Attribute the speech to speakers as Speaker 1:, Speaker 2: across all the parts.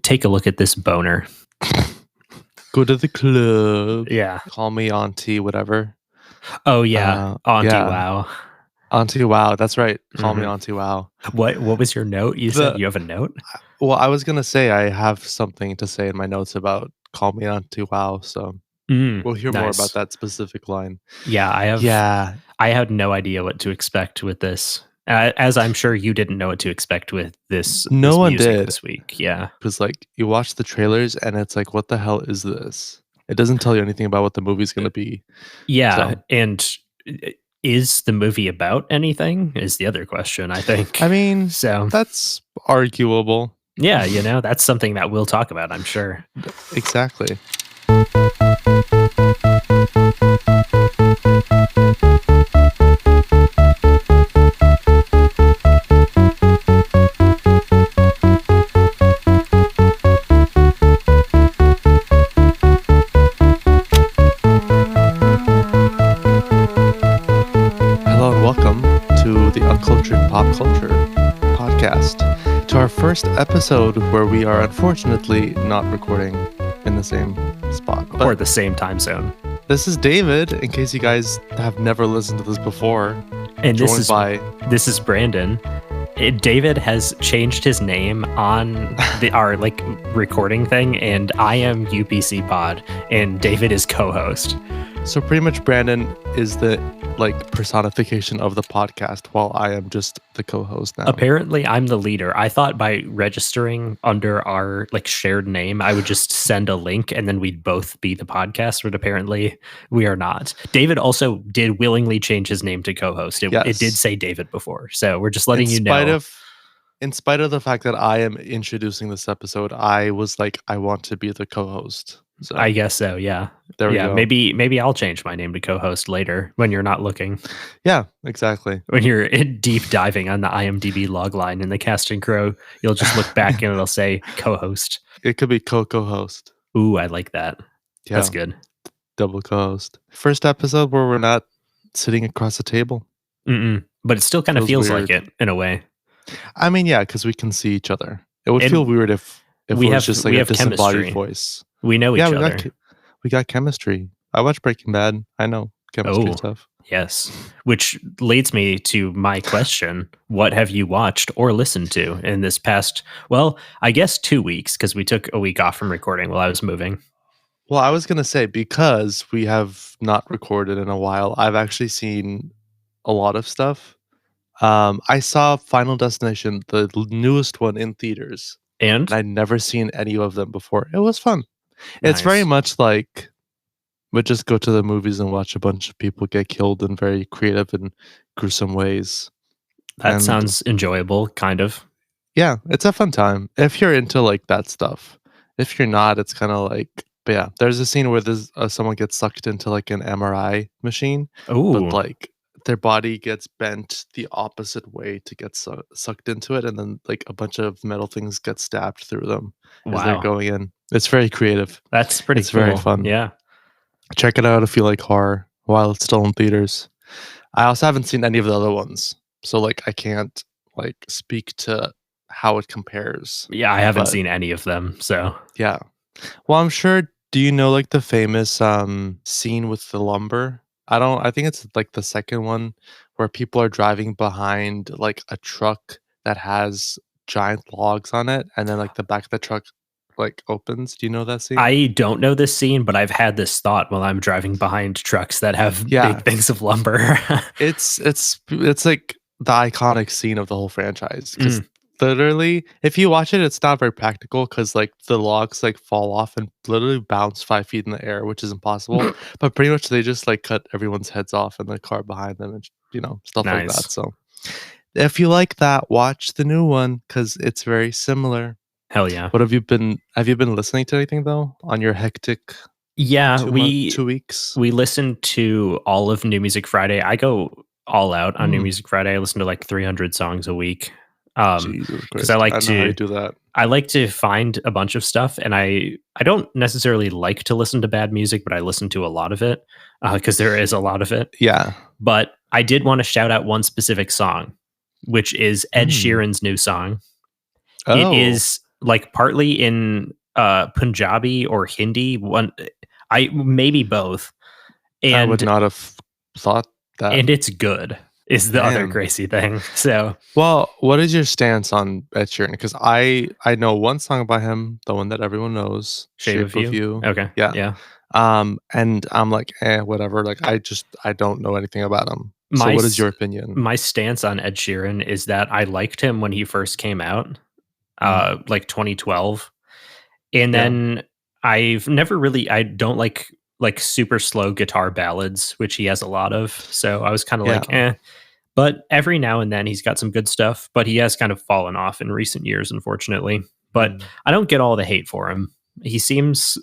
Speaker 1: take a look at this boner.
Speaker 2: Go to the club.
Speaker 1: Yeah.
Speaker 2: Call me auntie, whatever.
Speaker 1: Oh yeah, Auntie Wow.
Speaker 2: Auntie Wow, that's right. Call me Auntie Wow.
Speaker 1: What was your note? You said you have a note?
Speaker 2: Well, I was gonna say I have something to say in my notes about Call Me Auntie Wow, so we'll hear more about that specific line.
Speaker 1: Yeah, I had no idea what to expect with this. As I'm sure you didn't know what to expect with this.
Speaker 2: No one
Speaker 1: music
Speaker 2: did
Speaker 1: this week. Yeah,
Speaker 2: because like you watch the trailers and it's like, what the hell is this? It doesn't tell you anything about what the movie's gonna be.
Speaker 1: Yeah, so. And is the movie about anything? Is the other question, I think.
Speaker 2: I mean,
Speaker 1: so
Speaker 2: that's arguable.
Speaker 1: Yeah, that's something that we'll talk about, I'm sure.
Speaker 2: Exactly. To our first episode where we are unfortunately not recording in the same spot.
Speaker 1: Or the same time zone.
Speaker 2: This is David, in case you guys have never listened to this before.
Speaker 1: And this is Brandon. David has changed his name on our recording thing, and I am UPC Pod, and David is co-host.
Speaker 2: So pretty much Brandon is the personification of the podcast, while I am just the co-host now.
Speaker 1: Apparently, I'm the leader. I thought by registering under our shared name, I would just send a link and then we'd both be the podcast, but apparently we are not. David also did willingly change his name to co-host. It did say David before, so we're just letting you know.
Speaker 2: In spite of the fact that I am introducing this episode, I was like, I want to be the co-host. So,
Speaker 1: I guess so, yeah.
Speaker 2: There we go.
Speaker 1: Maybe I'll change my name to co-host later when you're not looking.
Speaker 2: Yeah, exactly.
Speaker 1: When you're deep diving on the IMDb log line in the cast and crew, you'll just look back and it'll say co-host.
Speaker 2: It could be co-host.
Speaker 1: Ooh, I like that. Yeah. That's good.
Speaker 2: Double co-host. First episode where we're not sitting across the table.
Speaker 1: But it still kind of feels like it in a way.
Speaker 2: I mean, yeah, because we can see each other. It would feel weird if we was just like a disembodied voice.
Speaker 1: We know each other.
Speaker 2: We got chemistry. I watch Breaking Bad. I know chemistry stuff.
Speaker 1: Yes. Which leads me to my question. What have you watched or listened to in this past, I guess 2 weeks, because we took a week off from recording while I was moving.
Speaker 2: Well, I was going to say, because we have not recorded in a while, I've actually seen a lot of stuff. I saw Final Destination, the newest one, in theaters.
Speaker 1: And
Speaker 2: I'd never seen any of them before. It was fun. Nice. It's very much like we just go to the movies and watch a bunch of people get killed in very creative and gruesome ways.
Speaker 1: That sounds enjoyable, kind of.
Speaker 2: Yeah, it's a fun time if you're into that stuff. If you're not, it's kind of but yeah, there's a scene where there's someone gets sucked into an MRI machine.
Speaker 1: Ooh.
Speaker 2: But their body gets bent the opposite way to get sucked into it, and then a bunch of metal things get stabbed through them as they're going in. It's very creative.
Speaker 1: That's pretty cool.
Speaker 2: Very fun.
Speaker 1: Yeah.
Speaker 2: Check it out if you like horror while it's still in theaters. I also haven't seen any of the other ones, so I can't speak to how it compares.
Speaker 1: Yeah, I haven't seen any of them, so.
Speaker 2: Yeah. Well, I'm sure, do you know the famous scene with the lumber? I think it's the second one where people are driving behind a truck that has giant logs on it, and then the back of the truck opens. Do you know that scene?
Speaker 1: I don't know this scene, but I've had this thought while I'm driving behind trucks that have big things of lumber.
Speaker 2: it's the iconic scene of the whole franchise, because literally, if you watch it, it's not very practical because the logs fall off and literally bounce 5 feet in the air, which is impossible. But pretty much they just cut everyone's heads off in the car behind them, and stuff like that. So if you like that, watch the new one because it's very similar.
Speaker 1: Hell yeah!
Speaker 2: What have you been listening to anything though on your hectic?
Speaker 1: Yeah,
Speaker 2: 2 weeks.
Speaker 1: We listened to all of New Music Friday. I go all out on New Music Friday. I listen to 300 songs a week. Because I like to
Speaker 2: do that.
Speaker 1: I like to find a bunch of stuff, and I don't necessarily like to listen to bad music, but I listen to a lot of it because there is a lot of it.
Speaker 2: Yeah.
Speaker 1: But I did want to shout out one specific song, which is Ed Sheeran's new song.
Speaker 2: Oh.
Speaker 1: It is like partly in Punjabi or Hindi. I maybe both,
Speaker 2: I would
Speaker 1: and
Speaker 2: not have thought that.
Speaker 1: it's good. Is the other
Speaker 2: Damn.
Speaker 1: crazy thing. So
Speaker 2: Well, what is your stance on Ed Sheeran? Because I know one song by him, the one that everyone knows,
Speaker 1: Shape of You.
Speaker 2: You.
Speaker 1: Okay.
Speaker 2: Yeah.
Speaker 1: Yeah.
Speaker 2: And I'm like, whatever. Like, I don't know anything about him. So,
Speaker 1: My
Speaker 2: what is your opinion?
Speaker 1: my stance on Ed Sheeran is that I liked him when he first came out, like 2012, and
Speaker 2: Yeah.
Speaker 1: then I've never really. I don't like super slow guitar ballads, which he has a lot of. So I was kind of
Speaker 2: Yeah.
Speaker 1: like, eh. But every now and then he's got some good stuff, but he has kind of fallen off in recent years, unfortunately. But I don't get all the hate for him. He seems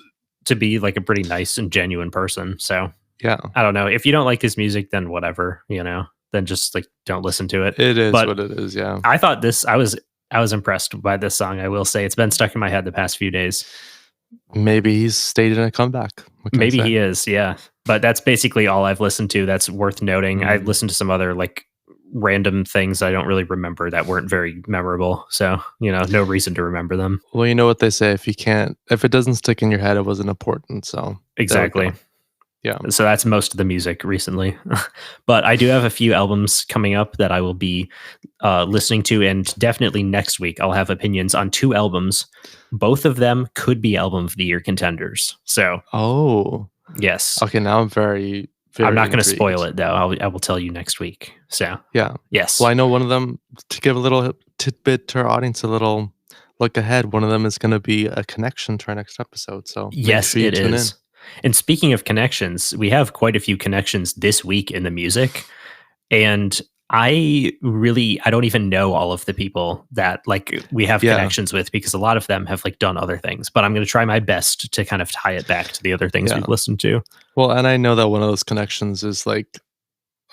Speaker 1: to be like a pretty nice and genuine person. So
Speaker 2: Yeah.
Speaker 1: I don't know. If you don't like his music, then whatever, then just like don't listen to it.
Speaker 2: It is
Speaker 1: But
Speaker 2: what it is. Yeah.
Speaker 1: I thought I was impressed by this song. I will say it's been stuck in my head the past few days.
Speaker 2: Maybe he's staging a comeback.
Speaker 1: Maybe he is, yeah. But that's basically all I've listened to. That's worth noting. I've listened to some other like random things I don't really remember that weren't very memorable. So, no reason to remember them.
Speaker 2: Well, you know what they say: if it doesn't stick in your head, it wasn't important. So
Speaker 1: exactly.
Speaker 2: Yeah.
Speaker 1: So that's most of the music recently. But I do have a few albums coming up that I will be listening to. And definitely next week, I'll have opinions on 2 albums. Both of them could be album of the year contenders. So, yes.
Speaker 2: Okay, now I'm very
Speaker 1: I'm not going to
Speaker 2: intrigued.
Speaker 1: spoil it, though. I will tell you next week. So,
Speaker 2: yeah.
Speaker 1: Yes.
Speaker 2: Well, I know one of them, to give a little tidbit to our audience, a little look ahead. One of them is going to be a connection to our next episode. So,
Speaker 1: yes,
Speaker 2: make sure you
Speaker 1: it
Speaker 2: tune
Speaker 1: is.
Speaker 2: in.
Speaker 1: And speaking of connections, we have quite a few connections this week in the music. And I don't even know all of the people that like we have connections with, because a lot of them have like done other things, but I'm going to try my best to kind of tie it back to the other things we've listened to.
Speaker 2: Well, and I know that one of those connections is like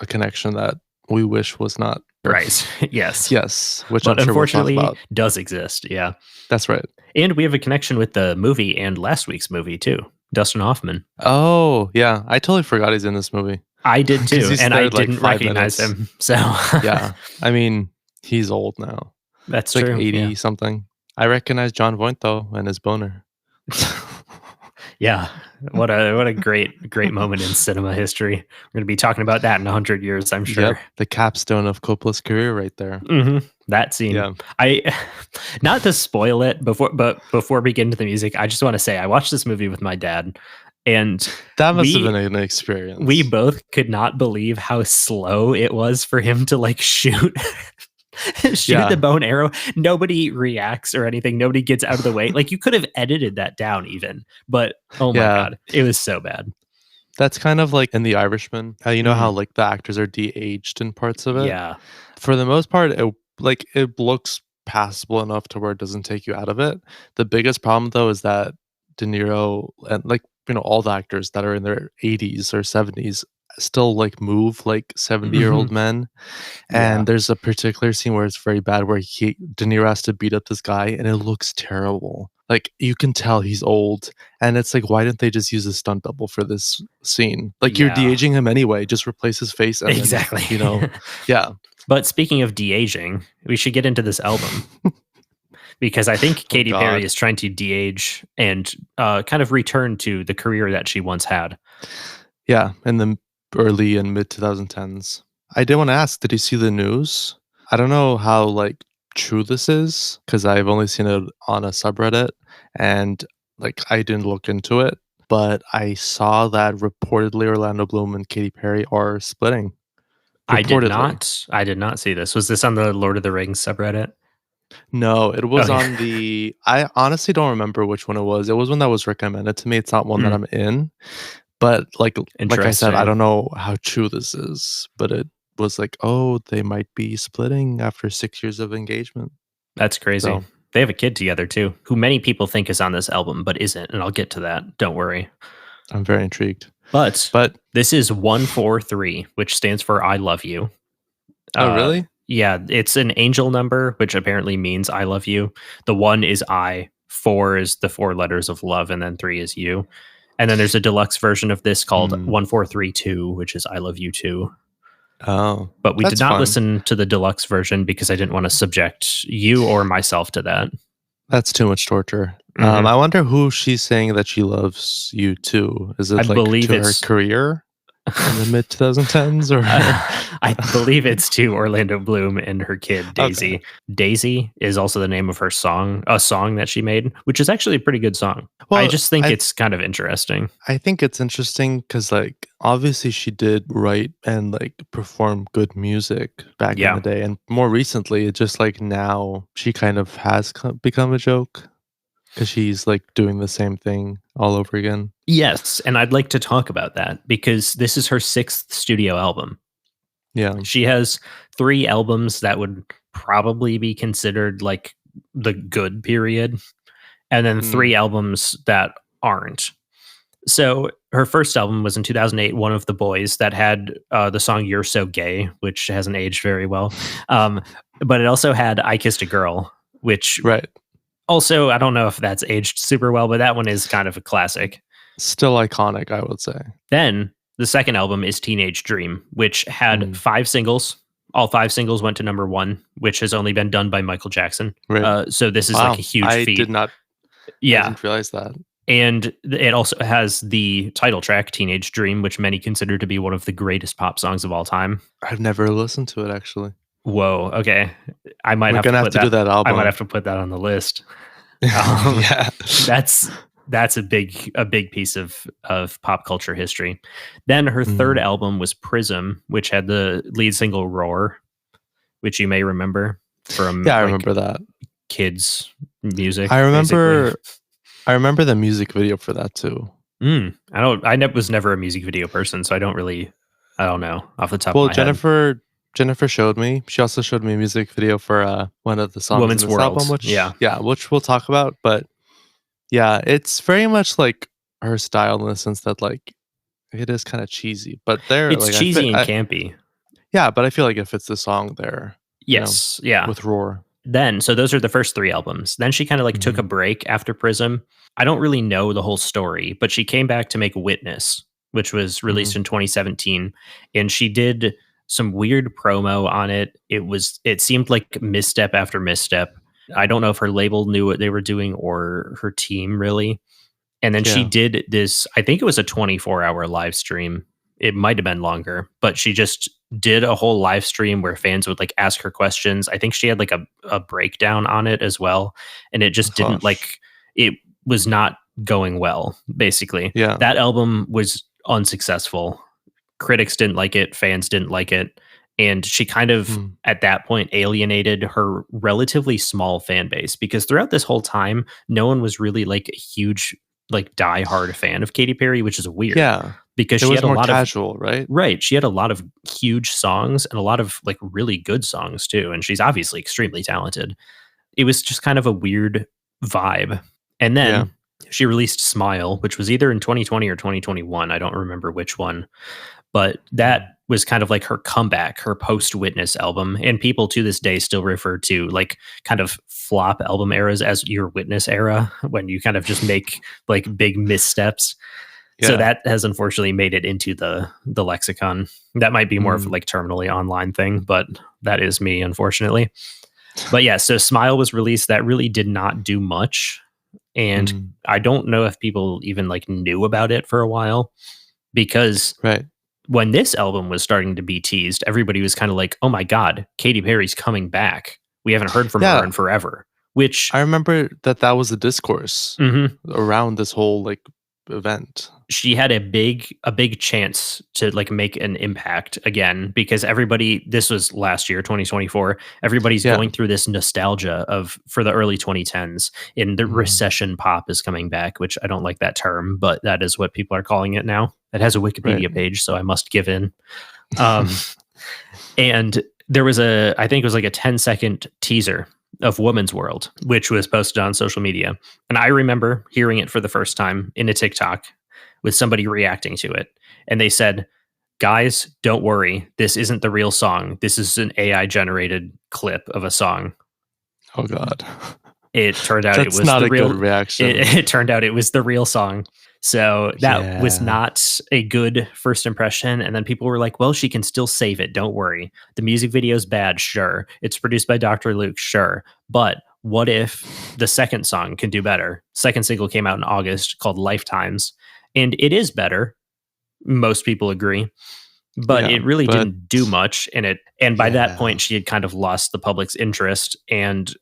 Speaker 2: a connection that we wish was not.
Speaker 1: Right. Yes.
Speaker 2: Yes. Which
Speaker 1: but
Speaker 2: I'm sure
Speaker 1: unfortunately
Speaker 2: we'll talk about.
Speaker 1: Does exist. Yeah.
Speaker 2: That's right.
Speaker 1: And we have a connection with the movie and last week's movie too. Dustin Hoffman.
Speaker 2: Oh, yeah. I totally forgot he's in this movie.
Speaker 1: I did too, and I didn't
Speaker 2: like
Speaker 1: recognize him. So
Speaker 2: yeah, I mean, he's old now.
Speaker 1: That's
Speaker 2: like
Speaker 1: true.
Speaker 2: 80 something. I recognize John Voight though, and his boner.
Speaker 1: Yeah, what a great moment in cinema history. We're going to be talking about that in 100 years, I'm sure.
Speaker 2: Yep, the capstone of Coppola's career, right there.
Speaker 1: Mm-hmm. That scene. Yeah. I not to spoil it before we get into the music, I just want to say I watched this movie with my dad. And
Speaker 2: that must have been an experience.
Speaker 1: We both could not believe how slow it was for him to like shoot the bow and arrow. Nobody reacts or anything. Nobody gets out of the way. Like you could have edited that down even, but oh my God, it was so bad.
Speaker 2: That's kind of like in The Irishman. How how like the actors are de-aged in parts of it.
Speaker 1: Yeah.
Speaker 2: For the most part, it looks passable enough to where it doesn't take you out of it. The biggest problem though is that De Niro and like all the actors that are in their 80s or 70s still like move like 70-year-old men. And there's a particular scene where it's very bad where De Niro has to beat up this guy and it looks terrible. Like you can tell he's old, and it's like, why didn't they just use a stunt double for this scene? Like you're de-aging him anyway, just replace his face. And
Speaker 1: exactly.
Speaker 2: Then, yeah.
Speaker 1: But speaking of de-aging, we should get into this album. Because I think Katy Perry is trying to de-age and kind of return to the career that she once had.
Speaker 2: Yeah, in the early and mid 2010s. I did want to ask, did you see the news? I don't know how like true this is, because I've only seen it on a subreddit, and like I didn't look into it, but I saw that reportedly Orlando Bloom and Katy Perry are splitting. Reportedly.
Speaker 1: I did not see this. Was this on the Lord of the Rings subreddit?
Speaker 2: No, it was on the... I honestly don't remember which one it was. It was one that was recommended to me. It's not one that I'm in. But like I said, I don't know how true this is. But it was like, oh, they might be splitting after 6 years of engagement.
Speaker 1: That's crazy. So, they have a kid together too, who many people think is on this album, but isn't. And I'll get to that. Don't worry.
Speaker 2: I'm very intrigued.
Speaker 1: But this is 143, which stands for I Love You.
Speaker 2: Oh, really?
Speaker 1: Yeah, it's an angel number, which apparently means I love you. The 1 is I, 4 is the 4 letters of love, and then 3 is you. And then there's a deluxe version of this called 1432, which is I love you too.
Speaker 2: Oh.
Speaker 1: But we did not listen to the deluxe version because I didn't want to subject you or myself to that.
Speaker 2: That's too much torture.
Speaker 1: Mhm.
Speaker 2: I wonder who she's saying that she loves you to. Is
Speaker 1: I
Speaker 2: it like
Speaker 1: believe
Speaker 2: to her
Speaker 1: it's
Speaker 2: career in the mid 2010s or?
Speaker 1: I believe it's to Orlando Bloom and her kid
Speaker 2: Okay.
Speaker 1: Daisy. Daisy is also the name of her song, a song that she made, which is actually a pretty good song. I
Speaker 2: Well,
Speaker 1: just think
Speaker 2: I
Speaker 1: it's kind of interesting.
Speaker 2: I think it's interesting because, like, obviously she did write and like perform good music back in the
Speaker 1: Yeah.
Speaker 2: day, and more recently, it's just like now she kind of has become a joke because she's like doing the same thing all over again.
Speaker 1: Yes, and I'd like to talk about that because this is her 6th studio album.
Speaker 2: Yeah.
Speaker 1: She has 3 albums that would probably be considered like the good period, and then
Speaker 2: Mm.
Speaker 1: 3 albums that aren't. So her first album was in 2008, One of the Boys, that had the song You're So Gay, which hasn't aged very well. But it also had I Kissed a Girl, which
Speaker 2: Right.
Speaker 1: also, I don't know if that's aged super well, but that one is kind of a classic.
Speaker 2: Still iconic, I would say.
Speaker 1: Then the second album is Teenage Dream, which had
Speaker 2: Mm.
Speaker 1: 5 singles. All 5 singles went to number 1, which has only been done by Michael Jackson.
Speaker 2: Right.
Speaker 1: So this is like
Speaker 2: Wow.
Speaker 1: a huge feat.
Speaker 2: I
Speaker 1: Yeah.
Speaker 2: didn't realize that.
Speaker 1: And it also has the title track, Teenage Dream, which many consider to be one of the greatest pop songs of all time.
Speaker 2: I've never listened to it actually.
Speaker 1: Whoa. Okay. I might
Speaker 2: We're
Speaker 1: have to
Speaker 2: gonna have
Speaker 1: put
Speaker 2: to do
Speaker 1: that.
Speaker 2: that
Speaker 1: I might
Speaker 2: album.
Speaker 1: have to put that on the list. Um,
Speaker 2: Yeah.
Speaker 1: that's that's a big piece of pop culture history. Then her third
Speaker 2: Mm.
Speaker 1: album was Prism, which had the lead single Roar, which you may remember from
Speaker 2: Yeah, I
Speaker 1: like
Speaker 2: remember that.
Speaker 1: kids music,
Speaker 2: I
Speaker 1: basically.
Speaker 2: remember I remember the music video for that too.
Speaker 1: Was never a music video person, so I don't know off the top of
Speaker 2: Well,
Speaker 1: my head.
Speaker 2: Jennifer showed me. She also showed me a music video for one of the songs in
Speaker 1: Woman's
Speaker 2: this album,
Speaker 1: World.
Speaker 2: which
Speaker 1: Yeah.
Speaker 2: yeah, which we'll talk about. But yeah, it's very much like her style in the sense that like it is kind of cheesy, but there
Speaker 1: It's
Speaker 2: like
Speaker 1: cheesy and campy.
Speaker 2: yeah, but I feel like it fits the song there, you know,
Speaker 1: Yes. Yeah.
Speaker 2: with Roar.
Speaker 1: So those are the first 3 albums. Then she kind of like took a
Speaker 2: Mhm.
Speaker 1: break after Prism. I don't really know the whole story, but she came back to make Witness, which was released
Speaker 2: Mhm.
Speaker 1: in 2017, and she did some weird promo on it. It seemed like misstep after misstep. I don't know if her label knew what they were doing or her team really. And then she
Speaker 2: Yeah.
Speaker 1: did this, I think it was a 24-hour live stream. It might have been longer, but she just did a whole live stream where fans would like ask her questions. I think she had like a breakdown on it as well. And it just didn't
Speaker 2: Gosh.
Speaker 1: like, it was not going well, basically.
Speaker 2: Yeah.
Speaker 1: That album was unsuccessful. Critics didn't like it, fans didn't like it. And she kind of,
Speaker 2: Mm.
Speaker 1: at that point, alienated her relatively small fan base because throughout this whole time, no one was really like a huge, like diehard fan of Katy Perry, which is weird
Speaker 2: Yeah.
Speaker 1: because
Speaker 2: It
Speaker 1: she
Speaker 2: was
Speaker 1: had a
Speaker 2: more
Speaker 1: lot of,
Speaker 2: casual, right?
Speaker 1: right. She had a lot of huge songs and a lot of like really good songs too. And she's obviously extremely talented. It was just kind of a weird vibe. And
Speaker 2: Yeah.
Speaker 1: then she released Smile, which was either in 2020 or 2021. I don't remember which one, but that was kind of like her comeback, her post Witness album. And people to this day still refer to like kind of flop album eras as your Witness era, when you kind of just make like big missteps. So
Speaker 2: Yeah.
Speaker 1: that has unfortunately made it into the lexicon. That might be more of
Speaker 2: Mm.
Speaker 1: like terminally online thing, but that is me, unfortunately. But yeah, so Smile was released. That really did not do much. And
Speaker 2: Mm.
Speaker 1: I don't know if people even like knew about it for a while, because
Speaker 2: Right.
Speaker 1: when this album was starting to be teased, everybody was kind of like, oh my God, Katy Perry's coming back. We haven't heard from her
Speaker 2: Yeah.
Speaker 1: in forever. Which
Speaker 2: I remember that was a discourse
Speaker 1: Mhm.
Speaker 2: around this whole like event.
Speaker 1: She had a big chance to like make an impact again, because everybody, this was last year 2024, everybody's
Speaker 2: Yeah.
Speaker 1: going through this nostalgia of for the early 2010s, and the
Speaker 2: Mhm.
Speaker 1: recession pop is coming back, which I don't like that term, but that is what people are calling it now. It has a Wikipedia
Speaker 2: Right.
Speaker 1: page, so I must give in. Um, and there was I think it was like a 10-second teaser of Woman's World, which was posted on social media. And I remember hearing it for the first time in a TikTok with somebody reacting to it. And they said, guys, don't worry. This isn't the real song. This is an AI generated clip of a song.
Speaker 2: Oh God.
Speaker 1: It turned out it
Speaker 2: That's
Speaker 1: was
Speaker 2: not
Speaker 1: the
Speaker 2: a
Speaker 1: real
Speaker 2: good reaction.
Speaker 1: it turned out it was the real song. So that was
Speaker 2: Yeah.
Speaker 1: not a good first impression. And then people were like, well, she can still save it. Don't worry. The music video is bad. Sure. It's produced by Dr. Luke. Sure. But what if the second song can do better? Second single came out in August called Lifetimes, and it is better. Most people agree, but
Speaker 2: Yeah,
Speaker 1: it really
Speaker 2: but
Speaker 1: didn't do much. And by that
Speaker 2: yeah,
Speaker 1: point, she had kind of lost the public's interest and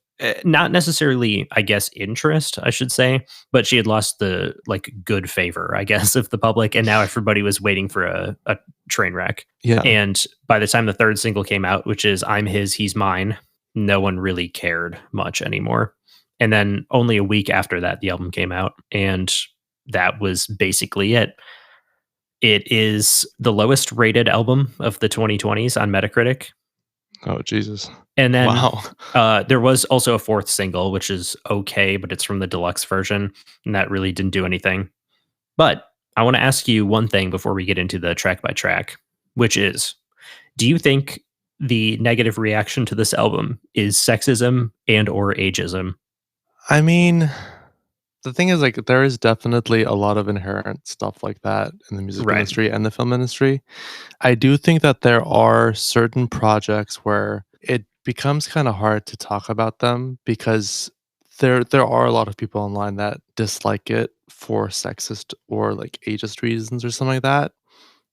Speaker 1: not necessarily, I guess, interest, I should say, but she had lost the like good favor, I guess, of the public. And now everybody was waiting for a train wreck.
Speaker 2: yeah,
Speaker 1: And by the time the third single came out, which is I'm His, He's Mine, no one really cared much anymore. And then only a week after that, the album came out. And that was basically it. It is the lowest rated album of the 2020s on Metacritic.
Speaker 2: oh Jesus,
Speaker 1: And then
Speaker 2: wow.
Speaker 1: there was also a fourth single, which is okay, but it's from the deluxe version. And that really didn't do anything. But I want to ask you one thing before we get into the track by track, which is, do you think the negative reaction to this album is sexism and or ageism?
Speaker 2: I mean, the thing is, like, there is definitely a lot of inherent stuff like that in the music
Speaker 1: Right.
Speaker 2: industry and the film industry. I do think that there are certain projects where it becomes kind of hard to talk about them because there are a lot of people online that dislike it for sexist or like ageist reasons or something like that.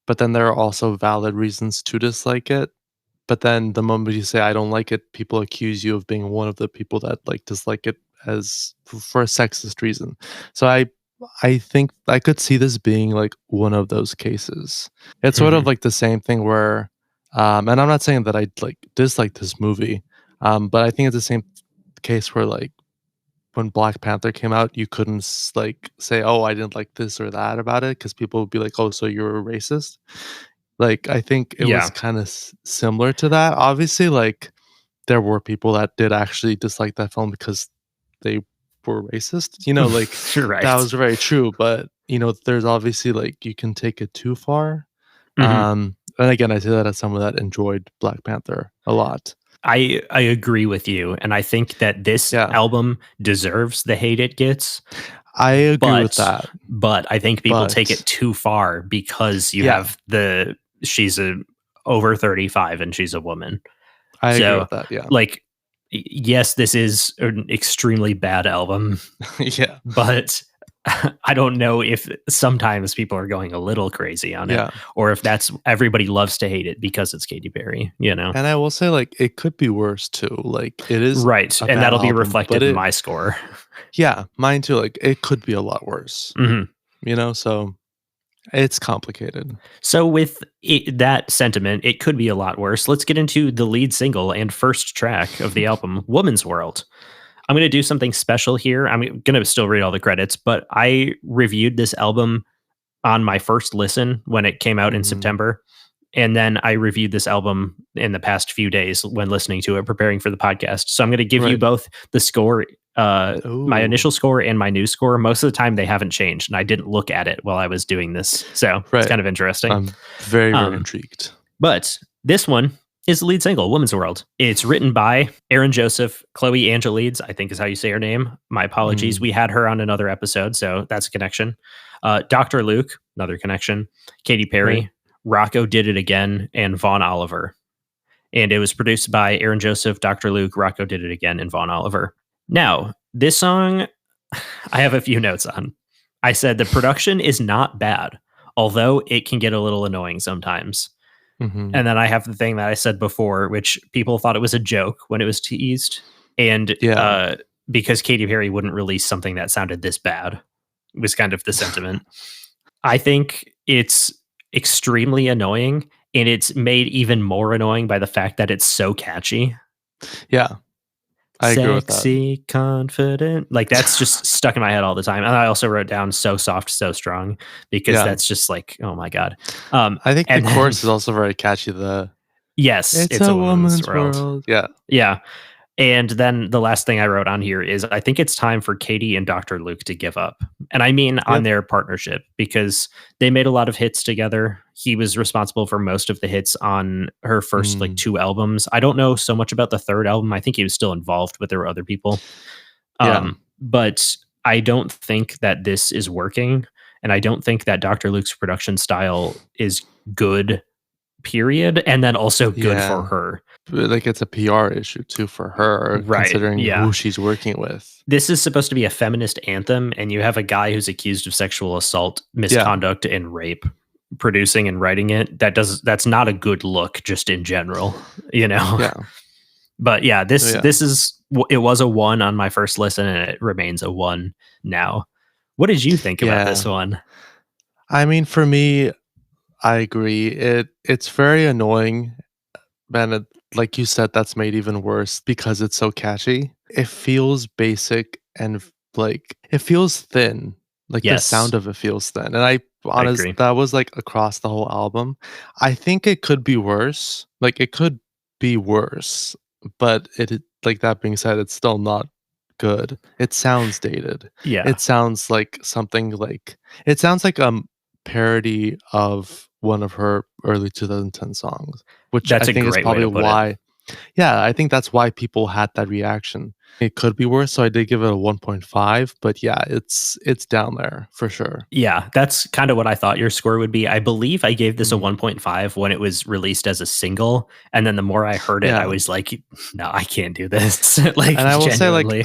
Speaker 2: But then there are also valid reasons to dislike it. But then the moment you say I don't like it, people accuse you of being one of the people that like dislike it as for a sexist reason. So I think I could see this being like one of those cases. It's sort of
Speaker 1: Mhm.
Speaker 2: like the same thing where and I'm not saying that I like dislike this movie, but I think it's the same case where like when Black Panther came out, you couldn't like say, "Oh, I didn't like this or that about it," because people would be like, "Oh, so you're a racist." Like, I think it was
Speaker 1: Yeah.
Speaker 2: kinda similar to that. Obviously, like, there were people that did actually dislike that film because they were racist, you know, like,
Speaker 1: You're
Speaker 2: that
Speaker 1: right.
Speaker 2: was very true, but, you know, there's obviously, like, you can take it too far.
Speaker 1: Mhm.
Speaker 2: And again, I say that as someone that enjoyed Black Panther a lot.
Speaker 1: I agree with you, and I think that this
Speaker 2: Yeah,
Speaker 1: album deserves the hate it gets,
Speaker 2: I agree with
Speaker 1: but
Speaker 2: that,
Speaker 1: I think people take
Speaker 2: but
Speaker 1: it too far because you
Speaker 2: yeah,
Speaker 1: have the she's a over 35 and she's a woman.
Speaker 2: I agree
Speaker 1: So,
Speaker 2: with that, yeah.
Speaker 1: like, yes, this is an extremely bad album,
Speaker 2: Yeah,
Speaker 1: but I don't know if sometimes people are going a little crazy on it,
Speaker 2: yeah.
Speaker 1: or if that's everybody loves to hate it because it's Katy Perry, you know?
Speaker 2: And I will say, like, it could be worse too, like, it is
Speaker 1: Right.
Speaker 2: a
Speaker 1: And
Speaker 2: bad
Speaker 1: that'll be
Speaker 2: album, but
Speaker 1: reflected in my score.
Speaker 2: yeah, mine too, like, it could be a lot worse,
Speaker 1: Mhm.
Speaker 2: you know, so it's complicated.
Speaker 1: So, with that sentiment, it could be a lot worse. Let's get into the lead single and first track of the album, Woman's World. I'm going to do something special here. I'm going to still read all the credits, but I reviewed this album on my first listen when it came out in
Speaker 2: Mhm.
Speaker 1: September. And then I reviewed this album in the past few days when listening to it, preparing for the podcast. So I'm going to give you
Speaker 2: Right.
Speaker 1: both the score, my
Speaker 2: Ooh,
Speaker 1: initial score and my new score. Most of the time they haven't changed, and I didn't look at it while I was doing this. So it's
Speaker 2: right.
Speaker 1: kind of interesting.
Speaker 2: I'm very, very
Speaker 1: Um,
Speaker 2: intrigued.
Speaker 1: but this one is the lead single, Woman's World. It's written by Aaron Joseph, Chloe Angelides, I think is how you say her name. My apologies.
Speaker 2: Mm,
Speaker 1: We had her on another episode, so that's a connection. Dr. Luke, another connection. Katy
Speaker 2: right.
Speaker 1: Perry, Rocco Did It Again, and Vaughn Oliver. And it was produced by Aaron Joseph, Dr. Luke, Rocco Did It Again, and Vaughn Oliver. Now, this song, I have a few notes on. I said the production is not bad, although it can get a little annoying sometimes.
Speaker 2: Mhm.
Speaker 1: And then I have the thing that I said before, which people thought it was a joke when it was teased. And
Speaker 2: Yeah.
Speaker 1: because Katy Perry wouldn't release something that sounded this bad, was kind of the sentiment. I think it's extremely annoying. And it's made even more annoying by the fact that it's so catchy.
Speaker 2: Yeah, I agree with that.
Speaker 1: Sexy, confident. Like that's just stuck in my head all the time. And I also wrote down so soft, so strong because
Speaker 2: Yeah.
Speaker 1: that's just like, oh my God.
Speaker 2: I think the
Speaker 1: And then,
Speaker 2: chorus is also very catchy, the
Speaker 1: yes,
Speaker 2: "It's
Speaker 1: it's a
Speaker 2: a
Speaker 1: woman's
Speaker 2: woman's
Speaker 1: world.
Speaker 2: world." Yeah.
Speaker 1: Yeah. And then the last thing I wrote on here is I think it's time for Katie and Dr. Luke to give up. And I mean on
Speaker 2: Yep.
Speaker 1: their partnership because they made a lot of hits together. He was responsible for most of the hits on her first like
Speaker 2: Mm,
Speaker 1: two albums. I don't know so much about the third album. I think he was still involved, but there were other people.
Speaker 2: yeah.
Speaker 1: But I don't think that this is working. And I don't think that Dr. Luke's production style is good period, and then also good for
Speaker 2: Yeah.
Speaker 1: her.
Speaker 2: Like, it's a PR issue too for her,
Speaker 1: Right,
Speaker 2: considering
Speaker 1: yeah.
Speaker 2: who she's working with.
Speaker 1: This is supposed to be a feminist anthem, and you have a guy who's accused of sexual assault,
Speaker 2: Yeah.
Speaker 1: misconduct, and rape producing and writing it. That's not a good look just in general, you know?
Speaker 2: Yeah.
Speaker 1: But yeah,
Speaker 2: Yeah.
Speaker 1: it was a 1 on my first listen, and it remains a 1 now. What did you think about this
Speaker 2: Yeah.
Speaker 1: one?
Speaker 2: I mean, for me, I agree. It's very annoying, and like you said, that's made even worse because it's so catchy. It feels basic and like it feels thin. Like the
Speaker 1: Yes,
Speaker 2: sound of it feels thin. And
Speaker 1: I agree.
Speaker 2: that was like across the whole album. I think it could be worse. Like it could be worse, but like that being said, it's still not good. It sounds dated.
Speaker 1: Yeah,
Speaker 2: It sounds like something like it sounds like parody of one of her early 2010 songs, which
Speaker 1: that's
Speaker 2: I
Speaker 1: a
Speaker 2: think is
Speaker 1: great way
Speaker 2: probably
Speaker 1: to put it.
Speaker 2: why yeah, I think that's why people had that reaction. It could be worse, so I did give it a 1.5, but yeah, it's down there for sure.
Speaker 1: Yeah, that's kind of what I thought your score would be. I believe I gave this a
Speaker 2: Mhm.
Speaker 1: 1.5 when it was released as a single, and then the more I heard it, I
Speaker 2: Yeah,
Speaker 1: was like, "No, I can't do this." Like,
Speaker 2: and I will say, like,
Speaker 1: genuinely.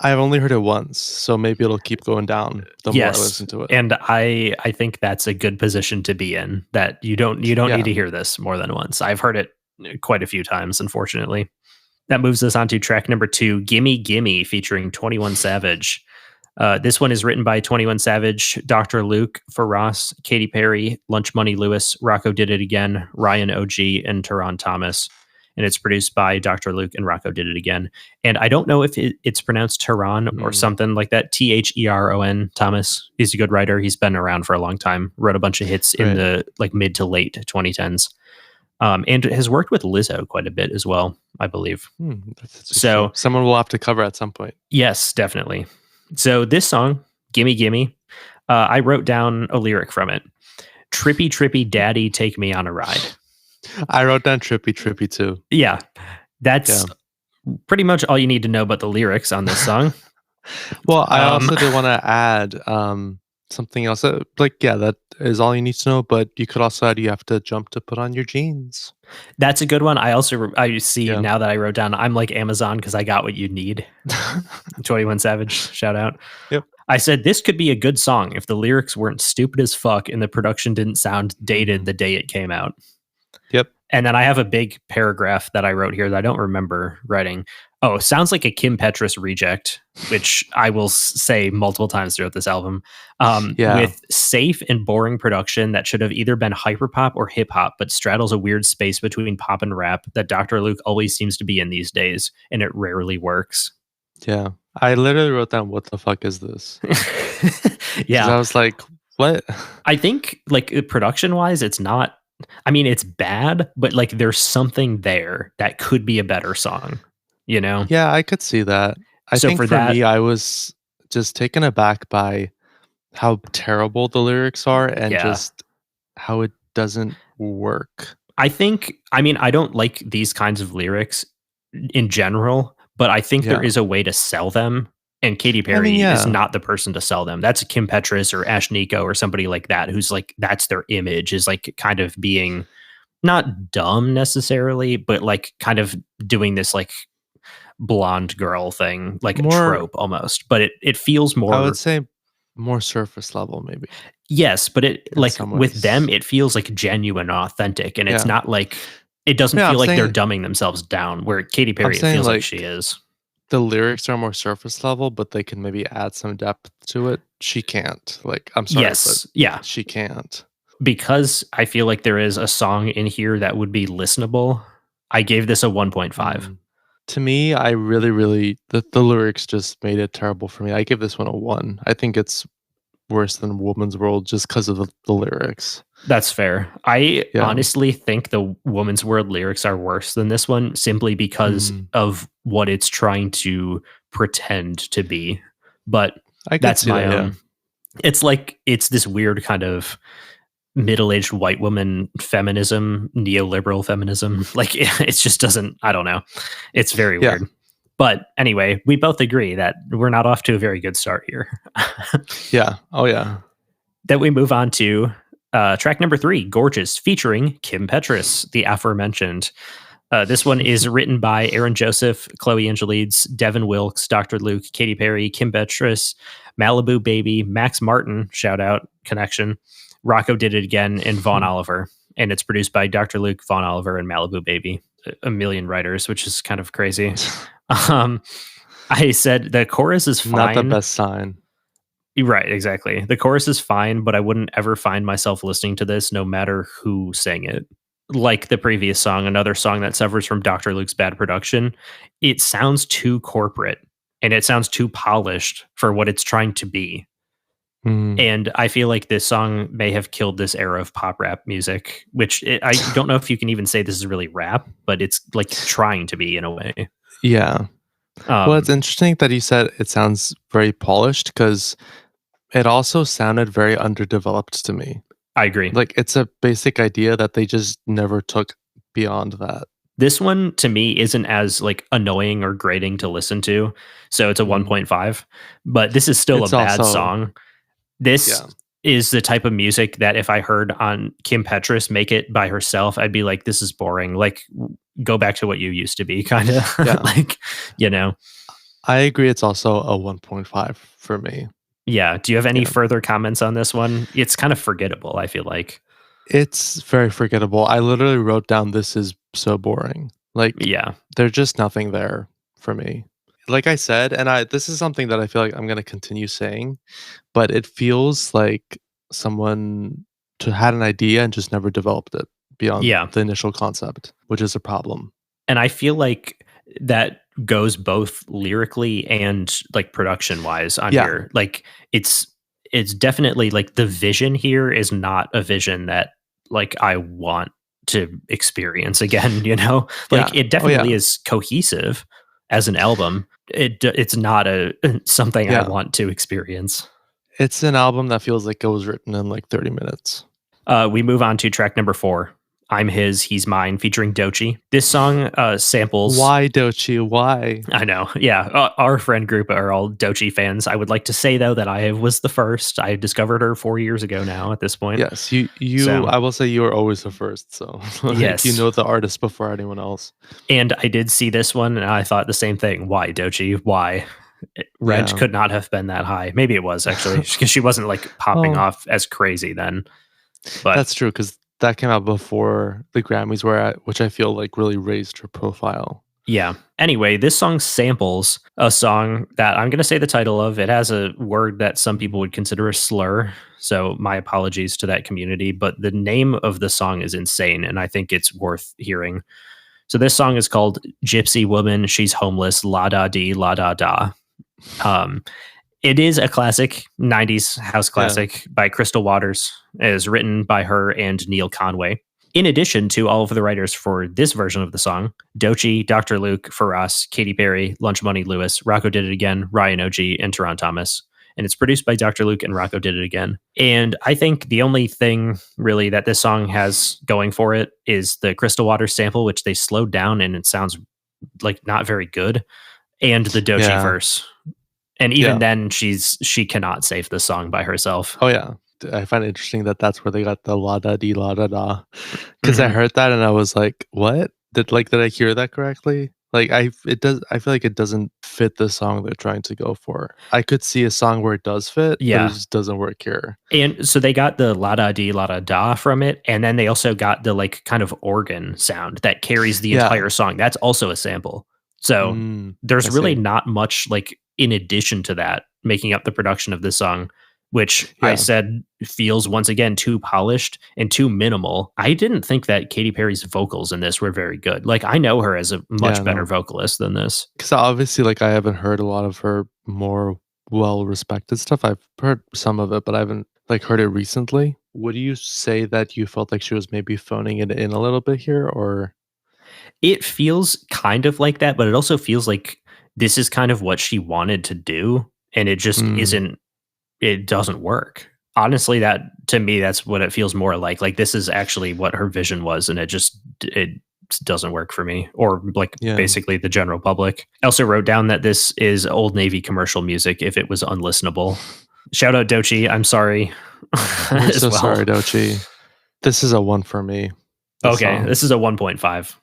Speaker 2: I've only heard it once, so maybe it'll keep going down the more I
Speaker 1: Yes,
Speaker 2: listen to it.
Speaker 1: and I think that's a good position to be in, that you don't need
Speaker 2: Yeah.
Speaker 1: to hear this more than once. I've heard it quite a few times, unfortunately. That moves us on to track number 2, "Gimme Gimme," featuring 21 Savage. This one is written by 21 Savage, Dr. Luke, for Ross, Katy Perry, Lunch Money Lewis, Rocco Did It Again, Ryan OG, and Teron Thomas. And it's produced by Dr. Luke and Rocco Did It Again. And I don't know if it's pronounced Teron or
Speaker 2: Mm,
Speaker 1: something like that. Theron Thomas. He's a good writer. He's been around for a long time. Wrote a bunch of hits in
Speaker 2: right.
Speaker 1: the like mid to late 2010s. And has worked with Lizzo quite a bit as well, I believe.
Speaker 2: That's interesting.
Speaker 1: So
Speaker 2: Someone will have to cover at some point.
Speaker 1: yes, definitely. So this song, "Gimme Gimme," I wrote down a lyric from it. "Trippy, trippy, daddy, take me on a ride."
Speaker 2: I wrote down "Trippy Trippy" too.
Speaker 1: Yeah, that's
Speaker 2: Yeah.
Speaker 1: pretty much all you need to know about the lyrics on this song.
Speaker 2: Well, I
Speaker 1: Um,
Speaker 2: also did wanna add, something else, like, yeah, that is all you need to know, but you could also add you have to jump to put on your jeans.
Speaker 1: that's a good one. I see
Speaker 2: Yeah.
Speaker 1: now that I wrote down, I'm like Amazon because I got what you need. 21 Savage, shout out.
Speaker 2: Yep.
Speaker 1: I said this could be a good song if the lyrics weren't stupid as fuck and the production didn't sound dated
Speaker 2: Mhm.
Speaker 1: the day it came out.
Speaker 2: Yep.
Speaker 1: And then I have a big paragraph that I wrote here that I don't remember writing. Oh, sounds like a Kim Petras reject, which I will say multiple times throughout this album.
Speaker 2: Yeah.
Speaker 1: With safe and boring production that should have either been hyperpop or hip hop, but straddles a weird space between pop and rap that Dr. Luke always seems to be in these days, and it rarely works.
Speaker 2: Yeah. I literally wrote down, "What the fuck is this?" 'Cause
Speaker 1: Yeah,
Speaker 2: I was like, "What?"
Speaker 1: I think like production wise, it's not. I mean, it's bad, but like there's something there that could be a better song, you know?
Speaker 2: Yeah, I could see that. I
Speaker 1: So
Speaker 2: think
Speaker 1: for
Speaker 2: for
Speaker 1: that,
Speaker 2: me, I was just taken aback by how terrible the lyrics are and
Speaker 1: yeah.
Speaker 2: just how it doesn't work.
Speaker 1: I mean, I don't like these kinds of lyrics in general, but I think there
Speaker 2: Yeah.
Speaker 1: is a way to sell them. And Katy
Speaker 2: I mean,
Speaker 1: Perry is
Speaker 2: yeah.
Speaker 1: not the person to sell them. That's Kim Petras or Ash Nico or somebody like that, who's like, that's their image, is like kind of being not dumb necessarily, but like kind of doing this like blonde girl thing, like a
Speaker 2: More
Speaker 1: trope almost. But it feels
Speaker 2: I would
Speaker 1: more.
Speaker 2: say more surface level maybe
Speaker 1: Yes, but it
Speaker 2: in
Speaker 1: like
Speaker 2: some
Speaker 1: with them,
Speaker 2: ways.
Speaker 1: it feels like genuine, authentic, and it's
Speaker 2: Yeah.
Speaker 1: not like it doesn't
Speaker 2: Yeah,
Speaker 1: feel like they're dumbing themselves down. Where Katy
Speaker 2: I'm
Speaker 1: Perry, it
Speaker 2: saying,
Speaker 1: feels like she
Speaker 2: like,
Speaker 1: is.
Speaker 2: the lyrics are more surface level, but they can maybe add some depth to it. She can't. Like, I'm sorry, but
Speaker 1: Yes, yeah,
Speaker 2: she can't.
Speaker 1: because I feel like there is a song in here that would be listenable. I gave this a 1.5.
Speaker 2: Mm. To me, I really, really the lyrics just made it terrible for me. I give this one a 1. I think it's worse than Woman's World just 'cause of the lyrics.
Speaker 1: That's fair. I
Speaker 2: Yeah.
Speaker 1: honestly think the Woman's World lyrics are worse than this one simply because
Speaker 2: Mm.
Speaker 1: of what it's trying to pretend to be. But
Speaker 2: I could
Speaker 1: that's
Speaker 2: see
Speaker 1: my
Speaker 2: that, yeah.
Speaker 1: own. It's like it's this weird kind of middle-aged white woman feminism, neoliberal feminism. Like it just doesn't, I don't know. It's very
Speaker 2: Yeah.
Speaker 1: weird. But anyway, we both agree that we're not off to a very good start here.
Speaker 2: Yeah. Oh, yeah.
Speaker 1: Then we move on to Track number 3, Gorgeous, featuring Kim Petras, the aforementioned. This one is written by Aaron Joseph, Chloe Angelides, Devin Wilkes, Dr. Luke, Katy Perry, Kim Petras, Malibu Baby, Max Martin, shout out connection, Rocco Did It Again, and Vaughn Oliver. And it's produced by Dr. Luke, Vaughn Oliver, and Malibu Baby. A million writers, which is kind of crazy. I said the chorus is fine.
Speaker 2: Not the best sign.
Speaker 1: Right, exactly. The chorus is fine, but I wouldn't ever find myself listening to this no matter who sang it. Like the previous song, another song that suffers from Dr. Luke's bad production, it sounds too corporate and it sounds too polished for what it's trying to be. And I feel like this song may have killed this era of pop rap music, which I don't know if you can even say this is really rap, but it's like trying to be in a way.
Speaker 2: Yeah. Well, it's interesting that you said it sounds very polished because it also sounded very underdeveloped to me.
Speaker 1: I agree.
Speaker 2: Like it's a basic idea that they just never took beyond that.
Speaker 1: This one to me isn't as like annoying or grating to listen to. So it's a 1.5, but this is still a bad song. This is the type of music that if I heard on Kim Petras make it by herself, I'd be like, this is boring. Like go back to what you used to be kind of like, you know.
Speaker 2: I agree. It's also a 1.5 for me.
Speaker 1: Yeah. Do you have any further comments on this one? It's kind of forgettable, I feel like.
Speaker 2: It's very forgettable. I literally wrote down, this is so boring. Like, there's just nothing there for me. Like I said, and this is something that I feel like I'm going to continue saying, but it feels like someone had an idea and just never developed it beyond the initial concept, which is a problem.
Speaker 1: And I feel like that goes both lyrically and like production wise on here. Like it's definitely like the vision here is not a vision that like I want to experience again, you know? Like it definitely is cohesive as an album. It's not something I want to experience.
Speaker 2: It's an album that feels like it was written in like 30 minutes.
Speaker 1: We move on to track number 4. I'm His, He's Mine, featuring Doechii. This song samples...
Speaker 2: Why Doechii? Why?
Speaker 1: I know. Yeah. Our friend group are all Doechii fans. I would like to say, though, that I was the first. I discovered her 4 years ago now at this point.
Speaker 2: Yes. I will say you were always the first. So yes. You know the artist before anyone else.
Speaker 1: And I did see this one, and I thought the same thing. Why, Doechii? Why? Reg could not have been that high. Maybe it was, actually, because she wasn't like popping off as crazy then. But
Speaker 2: that's true, because that came out before the Grammys were at, which I feel like really raised her profile.
Speaker 1: Yeah. Anyway, this song samples a song that I'm going to say the title of. It has a word that some people would consider a slur. So my apologies to that community, but the name of the song is insane, and I think it's worth hearing. So this song is called Gypsy Woman, She's Homeless, La Da Dee, La Da Da. It is a classic, 90s house classic by Crystal Waters. It is written by her and Neil Conway. In addition to all of the writers for this version of the song, Doechii, Dr. Luke, Faraz, Katy Perry, Lunch Money Lewis, Rocco Did It Again, Ryan OG, and Teron Thomas. And it's produced by Dr. Luke and Rocco Did It Again. And I think the only thing really that this song has going for it is the Crystal Waters sample, which they slowed down and it sounds like not very good, and the Doechii verse. And even then, she cannot save the song by herself.
Speaker 2: Oh, yeah. I find it interesting that that's where they got the la da dee la da da. Because I heard that and I was like, what? Did I hear that correctly? Like, I feel like it doesn't fit the song they're trying to go for. I could see a song where it does fit, but it just doesn't work here.
Speaker 1: And so they got the la da dee la da da from it, and then they also got the like kind of organ sound that carries the entire song. That's also a sample. So there's really not much like in addition to that making up the production of this song, which I said feels once again too polished and too minimal. I didn't think that Katy Perry's vocals in this were very good. Like I know her as a much better vocalist than this.
Speaker 2: Because obviously like I haven't heard a lot of her more well-respected stuff. I've heard some of it, but I haven't like heard it recently. Would you say that you felt like she was maybe phoning it in a little bit here, or?
Speaker 1: It feels kind of like that, but it also feels like this is kind of what she wanted to do, and it just isn't. It doesn't work. Honestly, that to me, that's what it feels more like. Like this is actually what her vision was, and it doesn't work for me, or like basically the general public. I also wrote down that this is Old Navy commercial music if it was unlistenable. Shout out Doechii. I'm sorry.
Speaker 2: We're
Speaker 1: as
Speaker 2: so
Speaker 1: well.
Speaker 2: sorry, Dochi. This is a 1 for me.
Speaker 1: Okay, this is a 1.5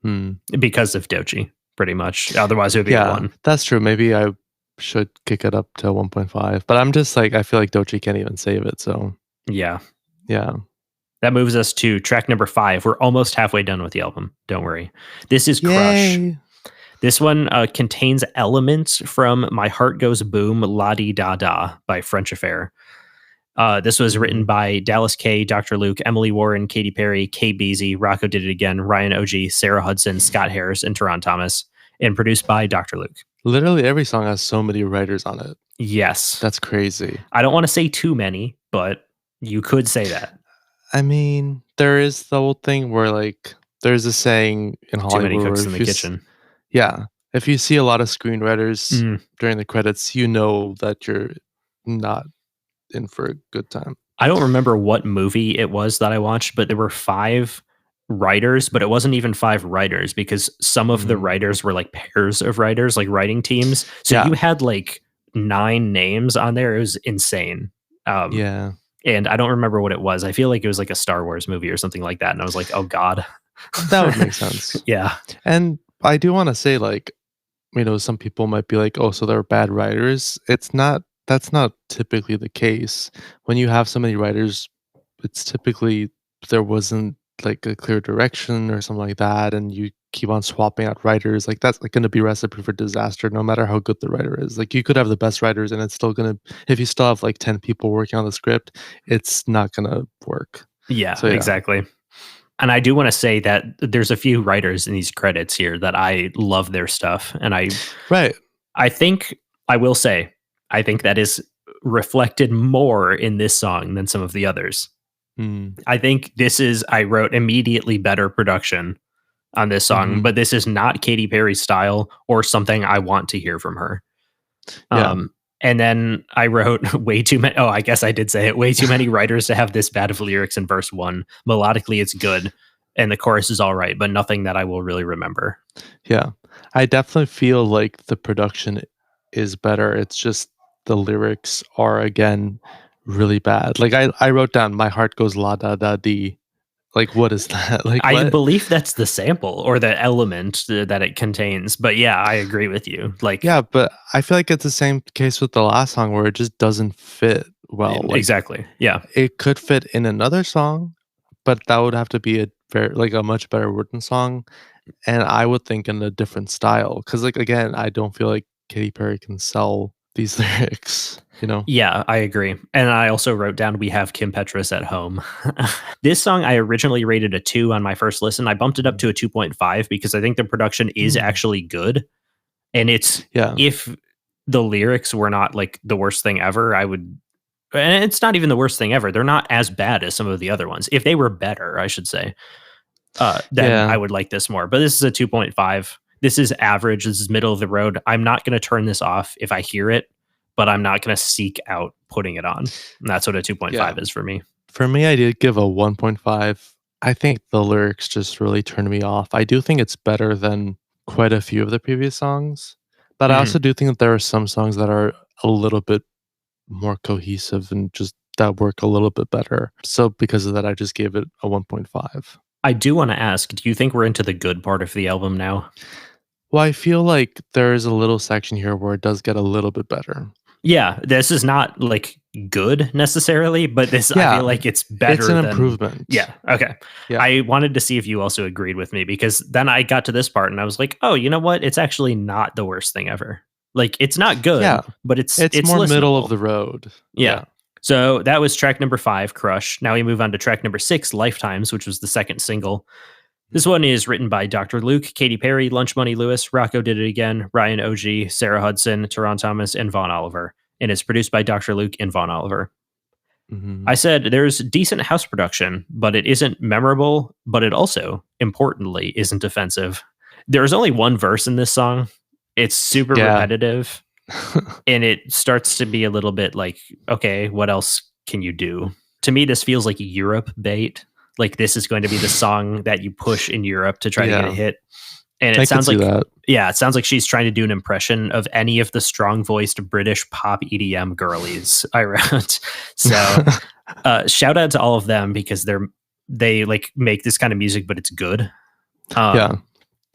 Speaker 2: Hmm.
Speaker 1: because of Dochi, pretty much. Otherwise, it would be a
Speaker 2: Yeah,
Speaker 1: 1.
Speaker 2: that's true. Maybe I should kick it up to 1.5, but I'm just like, I feel like Dochi can't even save it. So
Speaker 1: Yeah.
Speaker 2: yeah.
Speaker 1: That moves us to track number 5. We're almost halfway done with the album. Don't worry. This is Crush.
Speaker 2: Yay.
Speaker 1: This one contains elements from My Heart Goes Boom, La Di Da Da by French Affair. This was written by Dallas K, Dr. Luke, Emily Warren, Katy Perry, Kay Beasy, Rocco Did It Again, Ryan OG, Sarah Hudson, Scott Harris, and Teron Thomas, and produced by Dr. Luke.
Speaker 2: Literally every song has so many writers on it.
Speaker 1: Yes.
Speaker 2: That's crazy.
Speaker 1: I don't want to say too many, but you could say that.
Speaker 2: I mean, there is the whole thing where like there's a saying in
Speaker 1: Too
Speaker 2: Hollywood
Speaker 1: many cooks
Speaker 2: where
Speaker 1: in
Speaker 2: if
Speaker 1: the
Speaker 2: you
Speaker 1: kitchen.
Speaker 2: yeah, if you see a lot of screenwriters during the credits, you know that you're not in for a good time.
Speaker 1: I don't remember what movie it was that I watched, but there were 5 writers, but it wasn't even 5 writers because some of the writers were like pairs of writers, like writing teams. So you had like 9 names on there. It was insane.
Speaker 2: Yeah.
Speaker 1: And I don't remember what it was. I feel like it was like a Star Wars movie or something like that. And I was like, oh God.
Speaker 2: That would make sense.
Speaker 1: Yeah.
Speaker 2: And I do want to say, like, you know, some people might be like, oh, so they're bad writers. That's not typically the case. When you have so many writers, it's typically there wasn't like a clear direction or something like that. And you keep on swapping out writers. Like, that's like going to be recipe for disaster, no matter how good the writer is. Like, you could have the best writers and it's still going to, if you still have like 10 people working on the script, it's not going to work.
Speaker 1: Yeah, so, exactly. And I do want to say that there's a few writers in these credits here that I love their stuff. And I think I will say, I think that is reflected more in this song than some of the others. I think I wrote immediately better production on this song, but this is not Katy Perry's style or something I want to hear from her. And then I wrote way too many. Oh, I guess I did say it. Way too many writers to have this bad of lyrics in verse 1. Melodically, it's good. And the chorus is all right, but nothing that I will really remember.
Speaker 2: Yeah. I definitely feel like the production is better. It's just the lyrics are, again, really bad. Like I wrote down, my heart goes la da da dee. Like, what is that? Like,
Speaker 1: I believe that's the sample or the element that it contains. But yeah, I agree with you. Like,
Speaker 2: yeah, but I feel like it's the same case with the last song where it just doesn't fit well. Like,
Speaker 1: exactly. Yeah.
Speaker 2: It could fit in another song, but that would have to be a much better written song. And I would think in a different style. Because, like, again, I don't feel like Katy Perry can sell these lyrics, you know?
Speaker 1: Yeah, I agree. And I also wrote down, we have Kim Petras at home. This song I originally rated a 2 on my first listen. I bumped it up to a 2.5 because I think the production is actually good. And it's, if the lyrics were not like the worst thing ever, and it's not even the worst thing ever. They're not as bad as some of the other ones. If they were better, I should say, then I would like this more. But this is a 2.5. This is average. This is middle of the road. I'm not going to turn this off if I hear it, but I'm not going to seek out putting it on. And that's what a 2.5 is for me.
Speaker 2: For me, I did give a 1.5. I think the lyrics just really turned me off. I do think it's better than quite a few of the previous songs, but I also do think that there are some songs that are a little bit more cohesive and just that work a little bit better. So because of that, I just gave it a 1.5.
Speaker 1: I do want to ask, do you think we're into the good part of the album now?
Speaker 2: Well, I feel like there is a little section here where it does get a little bit better.
Speaker 1: Yeah, this is not like good necessarily, but I feel like it's better.
Speaker 2: It's an improvement.
Speaker 1: Yeah. Okay. Yeah. I wanted to see if you also agreed with me because then I got to this part and I was like, oh, you know what? It's actually not the worst thing ever. Like, it's not good, but it's more listenable.
Speaker 2: Middle of the road.
Speaker 1: Yeah. So that was track number 5, Crush. Now we move on to track number 6, Lifetimes, which was the second single. This one is written by Dr. Luke, Katy Perry, Lunch Money Lewis, Rocco Did It Again, Ryan OG, Sarah Hudson, Teron Thomas, and Vaughn Oliver. And it's produced by Dr. Luke and Vaughn Oliver. I said there's decent house production, but it isn't memorable, but it also, importantly, isn't offensive. There's only one verse in this song. It's super repetitive. And it starts to be a little bit like, okay, what else can you do? To me, this feels like Europe bait. Like, this is going to be the song that you push in Europe to try to get a hit. And
Speaker 2: I
Speaker 1: it
Speaker 2: could
Speaker 1: sounds
Speaker 2: see
Speaker 1: like,
Speaker 2: that.
Speaker 1: yeah, it sounds like she's trying to do an impression of any of the strong voiced British pop EDM girlies I wrote. So shout out to all of them because they like make this kind of music, but it's good.
Speaker 2: Yeah.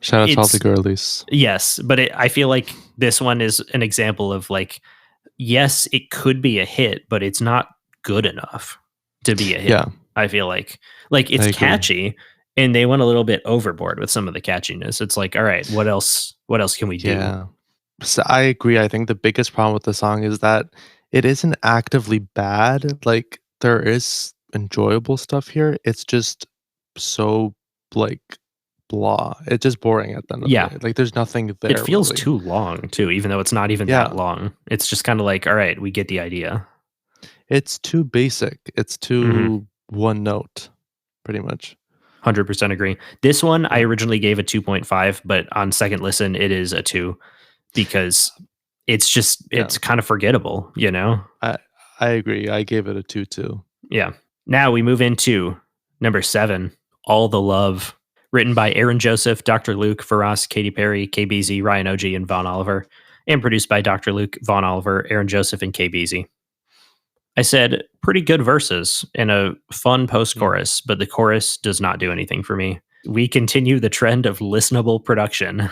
Speaker 2: Shout out to all the
Speaker 1: It's
Speaker 2: girlies.
Speaker 1: yes, but I feel like this one is an example of like, yes, it could be a hit, but it's not good enough to be a hit.
Speaker 2: Yeah,
Speaker 1: I feel like
Speaker 2: I
Speaker 1: it's
Speaker 2: agree.
Speaker 1: catchy, and they went a little bit overboard with some of the catchiness. It's like, all right, what else? What else can we do?
Speaker 2: Yeah. So I agree. I think the biggest problem with the song is that it isn't actively bad. Like there is enjoyable stuff here. It's just so like blah. It's just boring at the end of the
Speaker 1: Yeah,
Speaker 2: day. Like there's nothing
Speaker 1: it
Speaker 2: there
Speaker 1: feels
Speaker 2: really.
Speaker 1: too long too, even though it's not even that
Speaker 2: Yeah.
Speaker 1: long. It's just kind of like, all right, we get the idea.
Speaker 2: It's too basic. It's
Speaker 1: Mm-hmm.
Speaker 2: too one note, pretty much.
Speaker 1: 100% agree. This one I
Speaker 2: Yeah.
Speaker 1: originally gave a 2.5, but on second listen, it is a 2 because
Speaker 2: Yeah.
Speaker 1: it's kind of forgettable, you know?
Speaker 2: I I agree. I gave it a 2 too.
Speaker 1: Yeah. Now we move into number 7, All the Love, written by Aaron Joseph, Dr. Luke, Faraz, Katy Perry, KBZ, Ryan OG, and Von Oliver, and produced by Dr. Luke, Von Oliver, Aaron Joseph, and KBZ. I said pretty good verses and a fun post
Speaker 2: Mm.
Speaker 1: chorus, but the chorus does not do anything for me. We continue the trend of listenable production.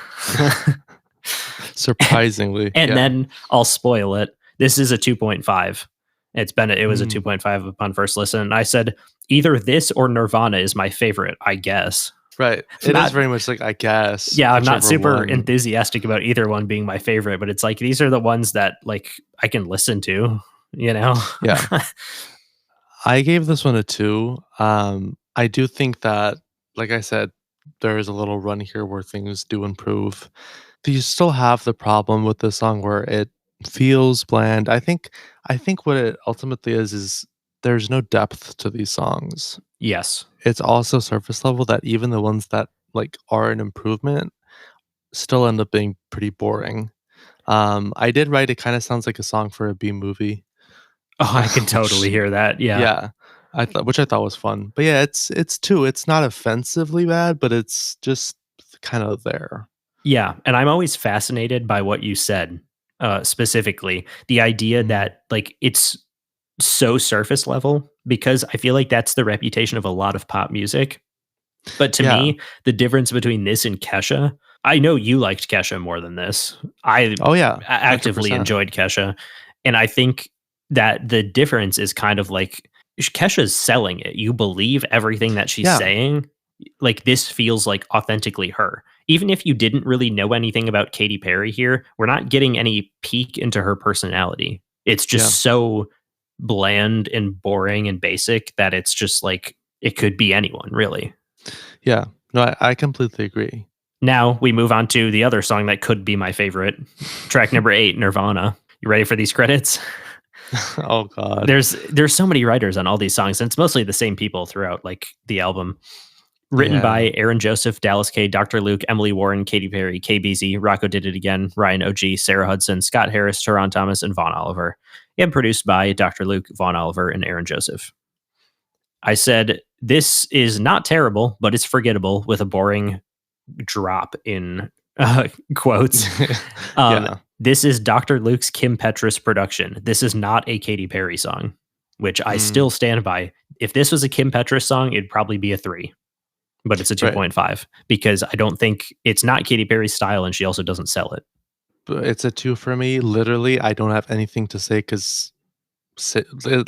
Speaker 2: Surprisingly.
Speaker 1: And
Speaker 2: Yeah.
Speaker 1: then I'll spoil it. This is a 2.5. It was a
Speaker 2: Mm.
Speaker 1: 2.5 upon first listen. I said either this or Nirvana is my favorite, I guess.
Speaker 2: Right. It is
Speaker 1: Not
Speaker 2: very much like I guess.
Speaker 1: Yeah, I'm not
Speaker 2: Whichever
Speaker 1: super
Speaker 2: one.
Speaker 1: enthusiastic about either one being my favorite, but it's like these are the ones that like I can listen to, you know?
Speaker 2: Yeah. I gave this one a 2. I do think that, like I said, there is a little run here where things do improve. You still have the problem with the song where it feels bland. I think what it ultimately is there's no depth to these songs.
Speaker 1: Yes.
Speaker 2: It's also surface level that even the ones that like are an improvement still end up being pretty boring. I did write it kind of sounds like a song for a B movie.
Speaker 1: Oh, I can
Speaker 2: Which
Speaker 1: totally hear that. Yeah.
Speaker 2: yeah, which I thought was fun. But yeah, it's 2. It's not offensively bad, but it's just kind of there.
Speaker 1: Yeah, and I'm always fascinated by what you said, specifically. The idea
Speaker 2: Mm,
Speaker 1: that, like, it's so surface level because I feel like that's the reputation of a lot of pop music. But to
Speaker 2: yeah.
Speaker 1: me, the difference between this and Kesha, I know you liked Kesha more than this. I
Speaker 2: Oh, yeah,
Speaker 1: actively
Speaker 2: 100%.
Speaker 1: enjoyed Kesha, and I think that the difference is kind of like Kesha's selling it. You believe everything that she's
Speaker 2: Yeah,
Speaker 1: saying. Like this feels like authentically her. Even if you didn't really know anything about Katy Perry here, we're not getting any peek into her personality. It's
Speaker 2: yeah,
Speaker 1: just so bland and boring and basic that it's just like it could be anyone, really.
Speaker 2: yeah. No, I completely agree.
Speaker 1: Now we move on to the other song that could be my favorite, track number 8, Nirvana. You ready for these credits?
Speaker 2: Oh god.
Speaker 1: There's so many writers on all these songs, and it's mostly the same people throughout like the album. Written
Speaker 2: Yeah.
Speaker 1: by Aaron Joseph, Dallas K, Dr. Luke, Emily Warren, Katy Perry, KBZ, Rocco Did It Again, Ryan OG, Sarah Hudson, Scott Harris, Teron Thomas, and Vaughn Oliver. And produced by Dr. Luke, Vaughn Oliver, and Aaron Joseph. I said, this is not terrible, but it's forgettable with a boring drop in quotes.
Speaker 2: Yeah.
Speaker 1: This is Dr. Luke's Kim Petras production. This is not a Katy Perry song, which I
Speaker 2: Mm,
Speaker 1: still stand by. If this was a Kim Petras song, it'd probably be a 3, but it's a
Speaker 2: right.
Speaker 1: 2.5 because I don't think it's not Katy Perry's style and she also doesn't sell it.
Speaker 2: But it's a 2 for me. Literally, I don't have anything to say because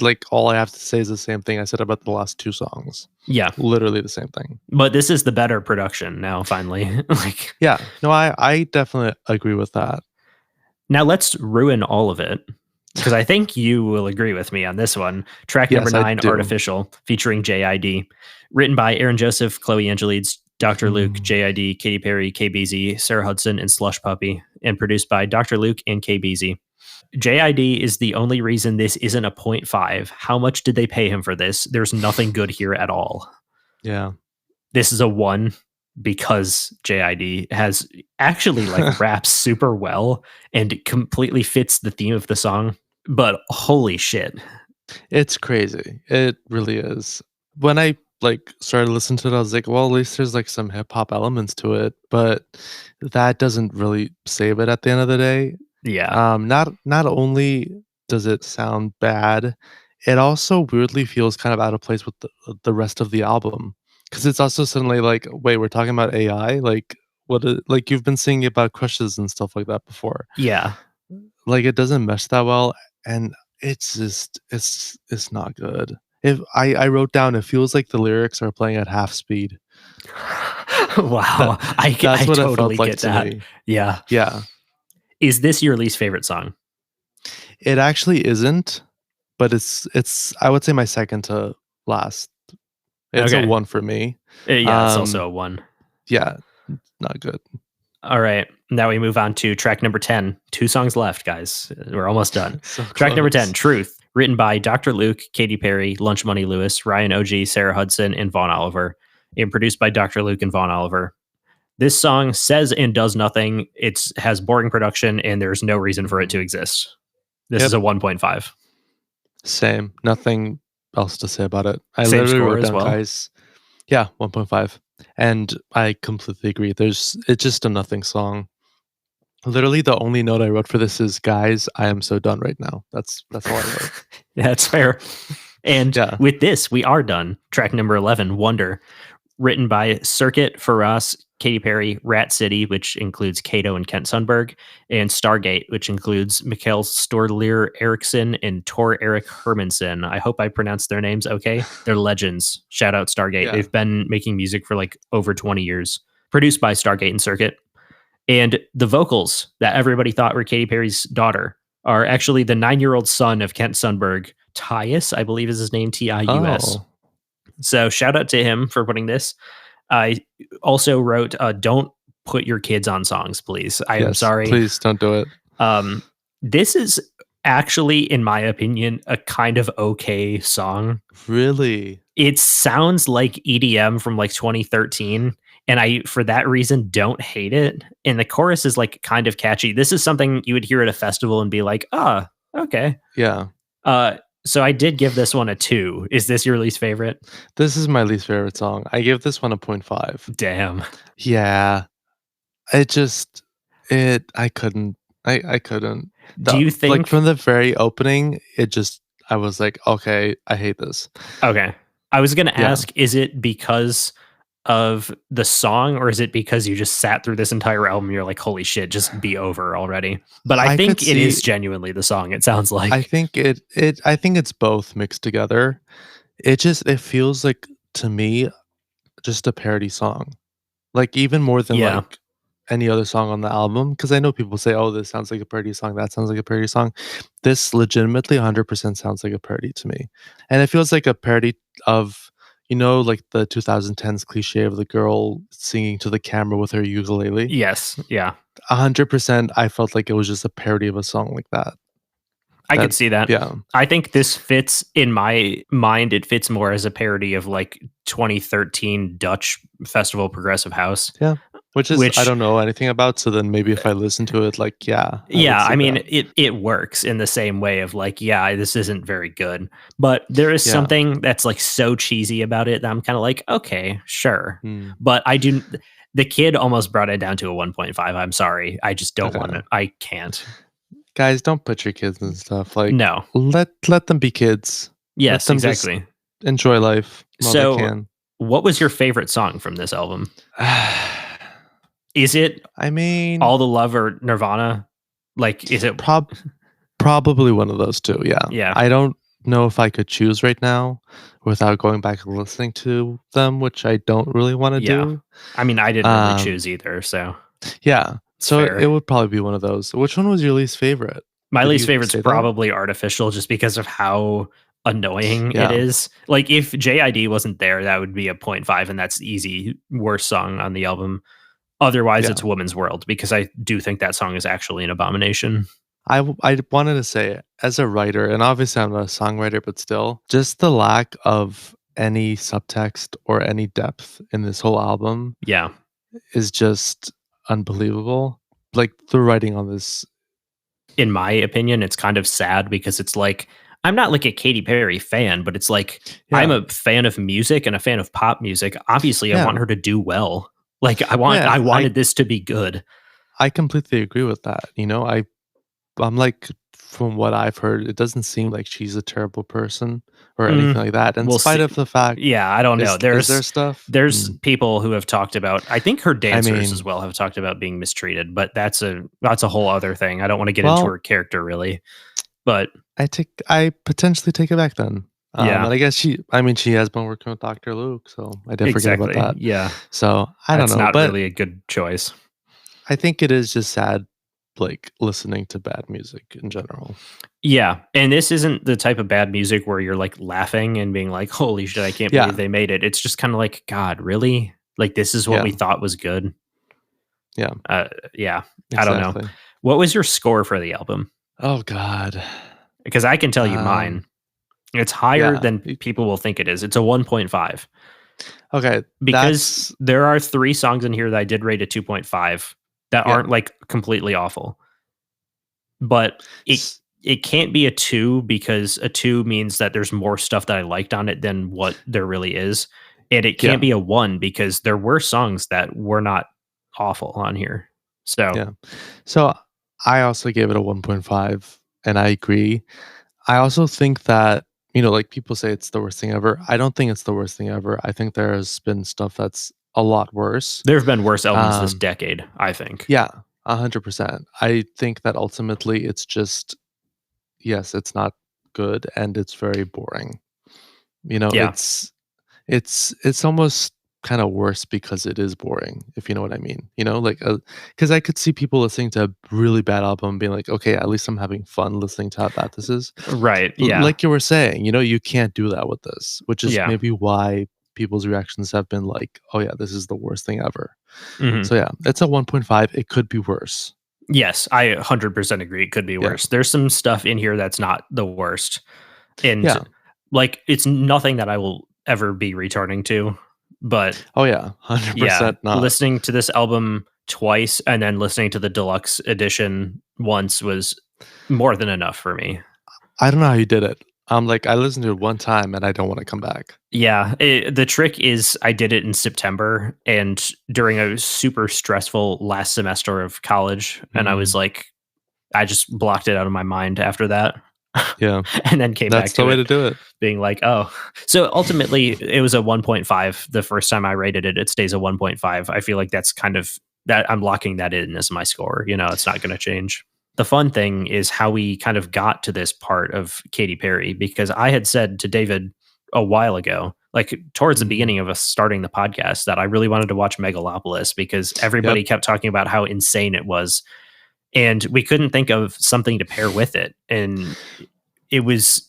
Speaker 2: like, all I have to say is the same thing I said about the last 2 songs.
Speaker 1: Yeah.
Speaker 2: Literally the same thing.
Speaker 1: But this is the better production now, finally. Like,
Speaker 2: Yeah. No, I definitely agree with that.
Speaker 1: now let's ruin all of it because I think you will agree with me on this one. Track number
Speaker 2: Yes, I
Speaker 1: 9,
Speaker 2: do.
Speaker 1: Artificial, featuring JID, written by Aaron Joseph, Chloe Angelides, Dr. Luke,
Speaker 2: Mm,
Speaker 1: JID, Katy Perry, KBZ, Sarah Hudson, and Slush Puppy, and produced by Dr. Luke and KBZ. JID is the only reason this isn't a 0.5. How much did they pay him for this? There's nothing good here at all.
Speaker 2: yeah.
Speaker 1: This is a 1 because JID has actually like raps super well and completely fits the theme of the song. But holy shit.
Speaker 2: It's crazy. It really is. When I like started listening to it, I was like, well, at least there's like some hip hop elements to it, but that doesn't really save it at the end of the day.
Speaker 1: Yeah.
Speaker 2: Not only does it sound bad, it also weirdly feels kind of out of place with the rest of the album. Because it's also suddenly like, wait, we're talking about AI? Like, like you've been singing about crushes and stuff like that before.
Speaker 1: Yeah.
Speaker 2: Like, it doesn't mesh that well, and it's just it's not good. If I wrote down, it feels like the lyrics are playing at half speed.
Speaker 1: Wow.
Speaker 2: That
Speaker 1: I
Speaker 2: that's what it
Speaker 1: totally
Speaker 2: felt like
Speaker 1: get
Speaker 2: to
Speaker 1: that.
Speaker 2: me.
Speaker 1: Yeah.
Speaker 2: Yeah.
Speaker 1: Is this your least favorite song?
Speaker 2: It actually isn't, but it's I would say my second to last. It's a
Speaker 1: Okay.
Speaker 2: 1 for me.
Speaker 1: Yeah, it's also a 1.
Speaker 2: Yeah, not good.
Speaker 1: All right. Now we move on to track number 10. 2 songs left, guys. We're almost done.
Speaker 2: So
Speaker 1: Track number 10,
Speaker 2: close.
Speaker 1: Truth, written by Dr. Luke, Katy Perry, Lunch Money Lewis, Ryan OG, Sarah Hudson, and Vaughn Oliver, and produced by Dr. Luke and Vaughn Oliver. This song says and does nothing. It has boring production, and there's no reason for it to exist. This is a 1.5.
Speaker 2: Same. Nothing else to say about it. I
Speaker 1: Same
Speaker 2: literally
Speaker 1: score
Speaker 2: wrote
Speaker 1: as
Speaker 2: down,
Speaker 1: well?
Speaker 2: guys. Yeah, 1.5. And I completely agree. It's just a nothing song. Literally, the only note I wrote for this is, guys, I am so done right now. That's all I wrote.
Speaker 1: Yeah, that's fair. And
Speaker 2: Yeah.
Speaker 1: with this, we are done. Track number 11, Wonder, written by Circuit, Faraz, Katy Perry, Rat City, which includes Kato and Kent Sundberg, and Stargate, which includes Mikhail Storlier Eriksson and Tor Erik Hermansen. I hope I pronounced their names okay. They're legends. Shout out Stargate.
Speaker 2: Yeah.
Speaker 1: They've been making music for like over 20 years. Produced by Stargate and Circuit. And the vocals that everybody thought were Katy Perry's daughter are actually the 9-year-old son of Kent Sundberg. Tius, I believe is his name, Tius.
Speaker 2: Oh,
Speaker 1: So shout out to him for putting this. I also wrote, don't put your kids on songs, please. I am
Speaker 2: yes.
Speaker 1: sorry.
Speaker 2: Please don't do it.
Speaker 1: This is actually, in my opinion, a kind of okay song.
Speaker 2: Really?
Speaker 1: It sounds like EDM from like 2013. And I, for that reason, don't hate it. And the chorus is like kind of catchy. This is something you would hear at a festival and be like, okay.
Speaker 2: Yeah.
Speaker 1: So I did give this one a 2. Is this your least favorite?
Speaker 2: This is my least favorite song. I gave this one a 0.5.
Speaker 1: Damn.
Speaker 2: Yeah. I couldn't. I couldn't.
Speaker 1: Do you think,
Speaker 2: like, from the very opening, I was like, okay, I hate this.
Speaker 1: Okay. I was going to ask, is it because of the song, or is it because you just sat through this entire album and you're like, holy shit, just be over already? But I think it is genuinely the song, it sounds like.
Speaker 2: I think I think it's both mixed together. It feels like, to me, just a parody song. Like, even more than like any other song on the album, because I know people say, oh, this sounds like a parody song, that sounds like a parody song. This legitimately 100% sounds like a parody to me. And it feels like a parody of, like the 2010s cliche of the girl singing to the camera with her ukulele.
Speaker 1: Yes. Yeah.
Speaker 2: 100%. I felt like it was just a parody of a song like that.
Speaker 1: I could see that.
Speaker 2: Yeah.
Speaker 1: I think this fits, in my mind, it fits more as a parody of like 2013 Dutch festival progressive house.
Speaker 2: Yeah. Which I don't know anything about. So then maybe if I listen to it, like, I
Speaker 1: mean, it works in the same way of like, this isn't very good, but there is something that's like so cheesy about it that I'm kind of like, okay, sure. But the kid almost brought it down to a 1.5. I'm sorry. I just don't want it. I can't.
Speaker 2: Guys, don't put your kids and stuff. Like,
Speaker 1: no,
Speaker 2: let them be kids.
Speaker 1: Yes,
Speaker 2: let them
Speaker 1: exactly.
Speaker 2: Enjoy life while they can.
Speaker 1: What was your favorite song from this album? Is it,
Speaker 2: I mean,
Speaker 1: All the Love or Nirvana? Like, is it
Speaker 2: probably one of those two? Yeah.
Speaker 1: Yeah.
Speaker 2: I don't know if I could choose right now without going back and listening to them, which I don't really want to do.
Speaker 1: I mean, I didn't really choose either. So
Speaker 2: yeah. So it would probably be one of those. Which one was your least favorite?
Speaker 1: My least favorite's probably Artificial, just because of how annoying it is. Like, if JID wasn't there, that would be a 0.5, and that's easy worst song on the album. Otherwise, it's Woman's World, because I do think that song is actually an abomination.
Speaker 2: I wanted to say, as a writer, and obviously I'm not a songwriter, but still, just the lack of any subtext or any depth in this whole album is just unbelievable. Like, the writing on this,
Speaker 1: in my opinion, it's kind of sad, because it's like, I'm not like a Katy Perry fan, but it's like I'm
Speaker 2: Yeah.
Speaker 1: a fan of music and a fan of pop music. Obviously, I want
Speaker 2: Yeah.
Speaker 1: her to do well. Like
Speaker 2: Yeah.
Speaker 1: I wanted this to be good.
Speaker 2: I completely agree with that. I'm like, from what I've heard, it doesn't seem like she's a terrible person or anything
Speaker 1: Mm,
Speaker 2: like that. In
Speaker 1: we'll
Speaker 2: spite
Speaker 1: see.
Speaker 2: of the fact,
Speaker 1: Yeah, I don't know.
Speaker 2: is there stuff?
Speaker 1: There's people who have talked about. I think her
Speaker 2: I
Speaker 1: dancers as
Speaker 2: mean,
Speaker 1: well have talked about being mistreated, but that's a whole other thing. I don't want to get into
Speaker 2: well,
Speaker 1: her character really, but
Speaker 2: I potentially take it back then.
Speaker 1: yeah,
Speaker 2: And I guess she has been working with Dr. Luke, so I did forget about
Speaker 1: exactly.
Speaker 2: that.
Speaker 1: Yeah,
Speaker 2: So I don't
Speaker 1: that's
Speaker 2: know,
Speaker 1: not
Speaker 2: but
Speaker 1: really a good choice.
Speaker 2: I think it is just sad, like listening to bad music in general.
Speaker 1: Yeah, and this isn't the type of bad music where you're like laughing and being like, "Holy shit, I can't believe
Speaker 2: Yeah,
Speaker 1: they made it." It's just kind of like, "God, really? Like this is what
Speaker 2: yeah,
Speaker 1: we thought was good?"
Speaker 2: yeah,
Speaker 1: Yeah, I don't know.
Speaker 2: exactly.
Speaker 1: What was your score for the album?
Speaker 2: Oh God.
Speaker 1: Because I can tell you
Speaker 2: Um,
Speaker 1: mine. It's higher
Speaker 2: yeah.
Speaker 1: than people will think it is. It's a 1.5
Speaker 2: Okay,
Speaker 1: because
Speaker 2: that's
Speaker 1: there are 3 songs in here that I did rate a 2.5 that
Speaker 2: yeah.
Speaker 1: aren't like completely awful. But
Speaker 2: S-
Speaker 1: it can't be a 2 because a 2 means that there's more stuff that I liked on it than what there really is. And it can't
Speaker 2: Yeah,
Speaker 1: be a 1 because there were songs that were not awful on here. So,
Speaker 2: yeah. So I also gave it a 1.5, and I agree. I also think that, like people say it's the worst thing ever. I don't think it's the worst thing ever. I think there has been stuff that's a lot worse.
Speaker 1: there have been worse albums this
Speaker 2: Um,
Speaker 1: decade, I think.
Speaker 2: yeah, 100%. I think that ultimately it's just, yes, it's not good and it's very boring. You know,
Speaker 1: Yeah.
Speaker 2: it's almost kind of worse because it is boring, if you know what I mean. Like, because I could see people listening to a really bad album and being like, okay, at least I'm having fun listening to how bad this is.
Speaker 1: Right. Yeah.
Speaker 2: Like you were saying, you can't do that with this, which is
Speaker 1: Yeah.
Speaker 2: maybe why people's reactions have been like, oh yeah, this is the worst thing ever.
Speaker 1: Mhm.
Speaker 2: So yeah, it's a 1.5. It could be worse.
Speaker 1: Yes, I 100% agree. It could be
Speaker 2: Yeah.
Speaker 1: worse. There's some stuff in here that's not the worst. And
Speaker 2: Yeah.
Speaker 1: like it's nothing that I will ever be returning to. But
Speaker 2: Oh yeah,
Speaker 1: yeah,
Speaker 2: 100% not.
Speaker 1: listening to this album twice and then listening to the deluxe edition once was more than enough for me.
Speaker 2: I don't know how you did it. I'm like, I listened to it one time and I don't want to come back.
Speaker 1: Yeah, the trick is I did it in September and during a super stressful last semester of college. And I was
Speaker 2: Mm,
Speaker 1: like, I just blocked it out of my mind after that.
Speaker 2: yeah,
Speaker 1: And then came back
Speaker 2: that's the
Speaker 1: to
Speaker 2: way
Speaker 1: it
Speaker 2: to do it.
Speaker 1: being like, oh. So ultimately it was a 1.5 the first time I rated it. It stays a 1.5. I feel like that's kind of that I'm locking that in as my score. It's not going to change. The fun thing is how we kind of got to this part of Katy Perry because I had said to David a while ago, like towards the
Speaker 2: Mm,
Speaker 1: beginning of us starting the podcast, that I really wanted to watch Megalopolis because
Speaker 2: yep.
Speaker 1: everybody kept talking about how insane it was. And we couldn't think of something to pair with it. And it was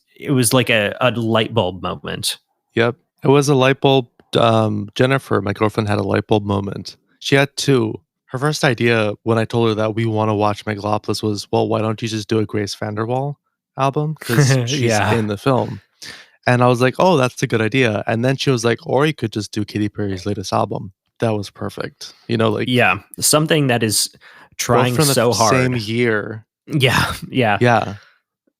Speaker 1: like a light bulb moment.
Speaker 2: Yep. It was a light bulb. Jennifer, my girlfriend, had a light bulb moment. She had two. Her first idea when I told her that we want to watch Megalopolis was, well, why don't you just do a Grace Vanderwaal album? Because she's
Speaker 1: Yeah.
Speaker 2: in the film. And I was like, oh, that's a good idea. And then she was like, or you could just do Katy Perry's latest album. That was perfect. Like
Speaker 1: Yeah. Something that is
Speaker 2: both
Speaker 1: trying
Speaker 2: from the
Speaker 1: so
Speaker 2: same
Speaker 1: hard.
Speaker 2: year.
Speaker 1: Yeah. Yeah.
Speaker 2: Yeah.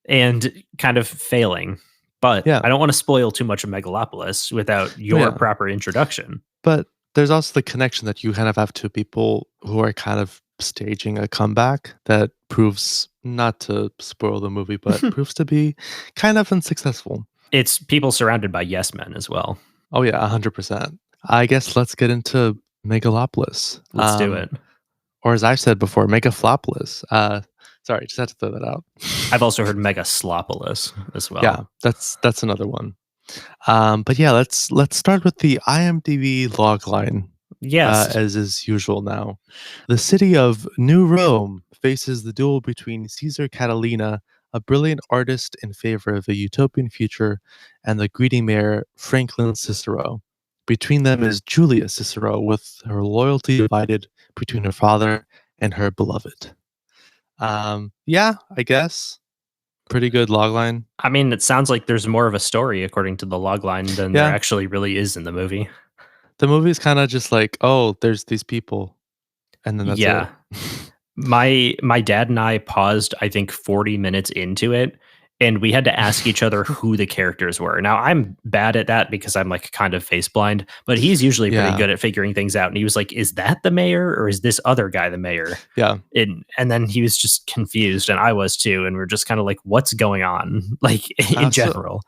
Speaker 1: And kind of failing. But
Speaker 2: Yeah.
Speaker 1: I don't want to spoil too much of Megalopolis without your
Speaker 2: Yeah.
Speaker 1: proper introduction.
Speaker 2: But there's also the connection that you kind of have to people who are kind of staging a comeback that proves, not to spoil the movie, but proves to be kind of unsuccessful.
Speaker 1: It's people surrounded by yes men as well.
Speaker 2: Oh yeah, 100%. I guess let's get into Megalopolis.
Speaker 1: Let's do it.
Speaker 2: Or as I've said before, Megaflopolis. Sorry, just had to throw that out.
Speaker 1: I've also heard Megaslopolis as well.
Speaker 2: Yeah, that's another one. But yeah, let's start with the IMDb logline.
Speaker 1: Yes.
Speaker 2: As is usual now. The city of New Rome faces the duel between Caesar Catalina, a brilliant artist in favor of a utopian future, and the greedy mayor Franklin Cicero. Between them is Julia Cicero, with her loyalty divided between her father and her beloved. Yeah, I guess. Pretty good logline.
Speaker 1: I mean, it sounds like there's more of a story according to the logline than there
Speaker 2: Yeah,
Speaker 1: actually really is in the movie.
Speaker 2: the movie's kind of just like, oh, there's these people, and then that's it.
Speaker 1: Yeah. My dad and I paused, I think 40 minutes into it, and we had to ask each other who the characters were. Now I'm bad at that because I'm like kind of face blind, but he's usually pretty
Speaker 2: Yeah.
Speaker 1: good at figuring things out. And he was like, "Is that the mayor or is this other guy the mayor?"
Speaker 2: Yeah.
Speaker 1: And then he was just confused, and I was too, and we're just kind of like, "What's going on?" Like in general.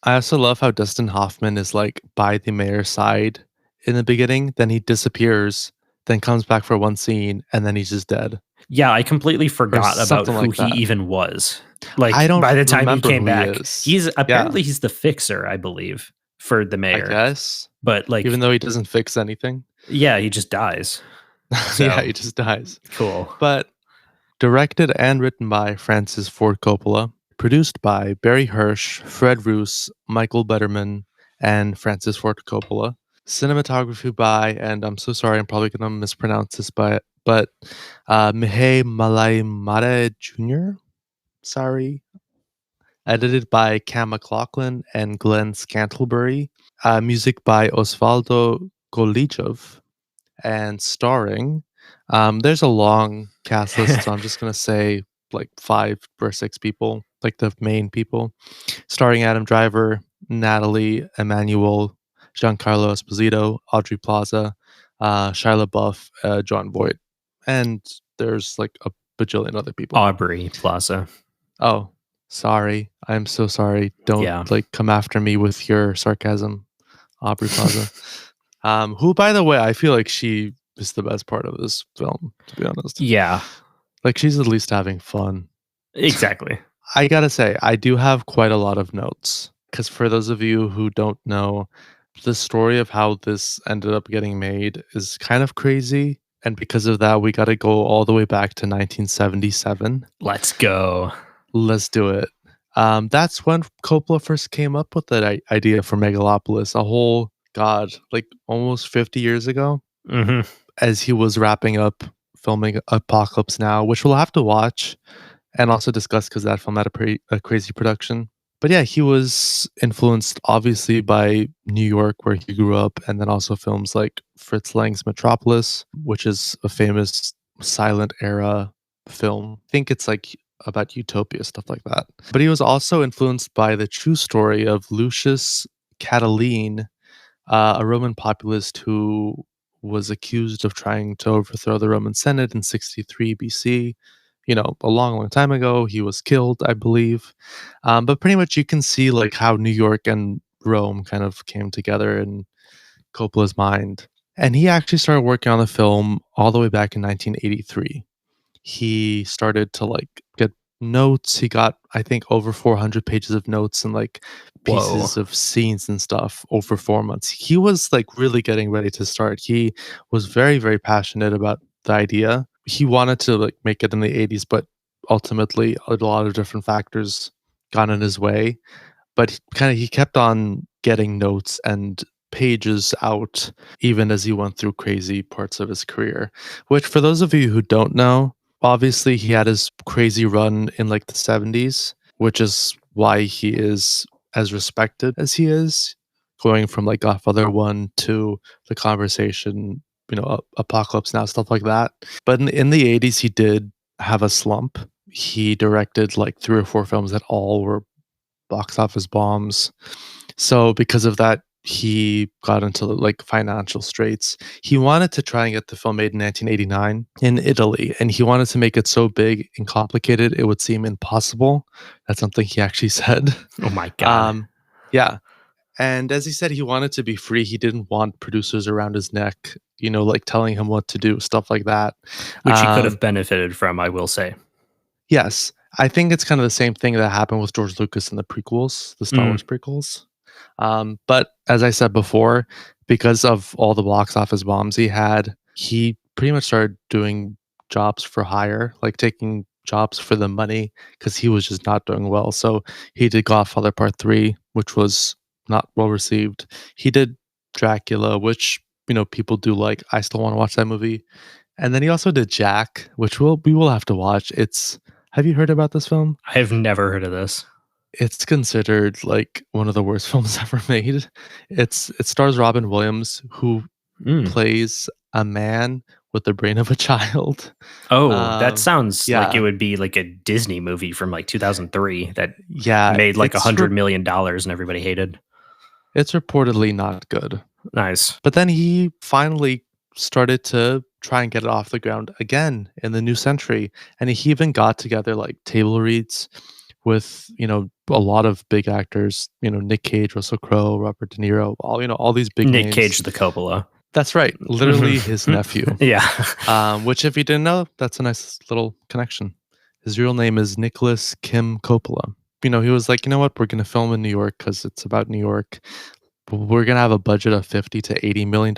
Speaker 2: I also love how Dustin Hoffman is like by the mayor's side in the beginning, then he disappears, then comes back for one scene, and then he's just dead.
Speaker 1: Yeah, I completely forgot about
Speaker 2: something
Speaker 1: who
Speaker 2: like
Speaker 1: he
Speaker 2: that.
Speaker 1: even was. Like
Speaker 2: I don't
Speaker 1: by the time he
Speaker 2: remember
Speaker 1: came
Speaker 2: who he
Speaker 1: back,
Speaker 2: is.
Speaker 1: he's
Speaker 2: Yeah.
Speaker 1: apparently he's the fixer, I believe, for the
Speaker 2: I
Speaker 1: mayor.
Speaker 2: guess.
Speaker 1: But like,
Speaker 2: Even though he doesn't fix anything.
Speaker 1: yeah, he just dies. So
Speaker 2: Yeah, he just dies.
Speaker 1: cool.
Speaker 2: But directed and written by Francis Ford Coppola, produced by Barry Hirsch, Fred Roos, Michael Betterman, and Francis Ford Coppola. Cinematography by, and I'm so sorry, I'm probably going to mispronounce this, but Mihai Malaimare Jr. Sorry. Edited by Cam McLaughlin and Glenn Scantlebury. Music by Osvaldo Golichov. And starring, there's a long cast list, so I'm just going to say like 5 or 6 people, like the main people. Starring Adam Driver, Natalie Emmanuel, Giancarlo Esposito, Audrey Plaza, Shia LaBeouf, John Voight. And there's like a bajillion other people.
Speaker 1: Aubrey Plaza.
Speaker 2: Oh, sorry. I'm so sorry. Don't like come after me with your sarcasm, Aubrey Plaza. Who, by the way, I feel like she is the best part of this film, to be honest.
Speaker 1: Yeah.
Speaker 2: Like she's at least having fun.
Speaker 1: Exactly.
Speaker 2: I gotta say, I do have quite a lot of notes. Because for those of you who don't know, the story of how this ended up getting made is kind of crazy. And because of that, we got to go all the way back to 1977.
Speaker 1: Let's go.
Speaker 2: Let's do it. That's when Coppola first came up with that idea for Megalopolis, a whole, like almost 50 years ago, as he was wrapping up filming Apocalypse Now, which we'll have to watch and also discuss because that film had a crazy production. But yeah, he was influenced obviously by New York, where he grew up, and then also films like Fritz Lang's Metropolis, which is a famous silent era film. I think it's like about utopia, stuff like that. But he was also influenced by the true story of Lucius Catiline, a Roman populist who was accused of trying to overthrow the Roman Senate in 63 BC. You know, a long, long time ago. He was killed, I believe. But pretty much you can see like how New York and Rome kind of came together in Coppola's mind. And he actually started working on the film all the way back in 1983. He started to like get notes. He got, I think, over 400 pages of notes and like pieces of scenes and stuff over 4 months. He was like really getting ready to start. He was very, very passionate about the idea. He wanted to like make it in the 80s, but ultimately a lot of different factors got in his way. But he kept on getting notes and pages out even as he went through crazy parts of his career. Which, for those of you who don't know, obviously he had his crazy run in like the 70s, which is why he is as respected as he is, going from like Godfather 1 to The Conversation, you know, Apocalypse Now, stuff like that. But in the 80s, he did have a slump. He directed like 3 or 4 films that all were box office bombs. So because of that, he got into like financial straits. He wanted to try and get the film made in 1989 in Italy, and he wanted to make it so big and complicated it would seem impossible. That's something he actually said.
Speaker 1: Oh my God.
Speaker 2: Yeah. And as he said, he wanted to be free. He didn't want producers around his neck, you know, like telling him what to do, stuff like that.
Speaker 1: Which he could have benefited from, I will say.
Speaker 2: Yes. I think it's kind of the same thing that happened with George Lucas in the prequels, the Star Wars prequels. But as I said before, because of all the box office bombs he had, he pretty much started doing jobs for hire, like taking jobs for the money because he was just not doing well. So he did Godfather Part 3, which was not well received. He did Dracula, which, you know, people do like. I still want to watch that movie. And then he also did Jack, which we will have to watch. Have you heard about this film?
Speaker 1: I have never heard of this.
Speaker 2: It's considered like one of the worst films ever made. It stars Robin Williams, who plays a man with the brain of a child.
Speaker 1: Oh, that sounds like it
Speaker 2: Yeah,
Speaker 1: would be like a Disney movie from like 2003 that
Speaker 2: yeah,
Speaker 1: made like $100 million and everybody hated.
Speaker 2: it's reportedly not good.
Speaker 1: Nice.
Speaker 2: But then he finally started to try and get it off the ground again in the new century, and he even got together like table reads with a lot of big actors, Nick Cage, Russell Crowe, Robert De Niro, all these big
Speaker 1: Nick
Speaker 2: names.
Speaker 1: Cage the Coppola.
Speaker 2: That's right, literally his nephew.
Speaker 1: Yeah.
Speaker 2: Which, if you didn't know, that's a nice little connection. His real name is Nicholas Kim Coppola. He was like, you know what, we're gonna film in New York because it's about New York. But we're gonna have a budget of $50 to $80 million.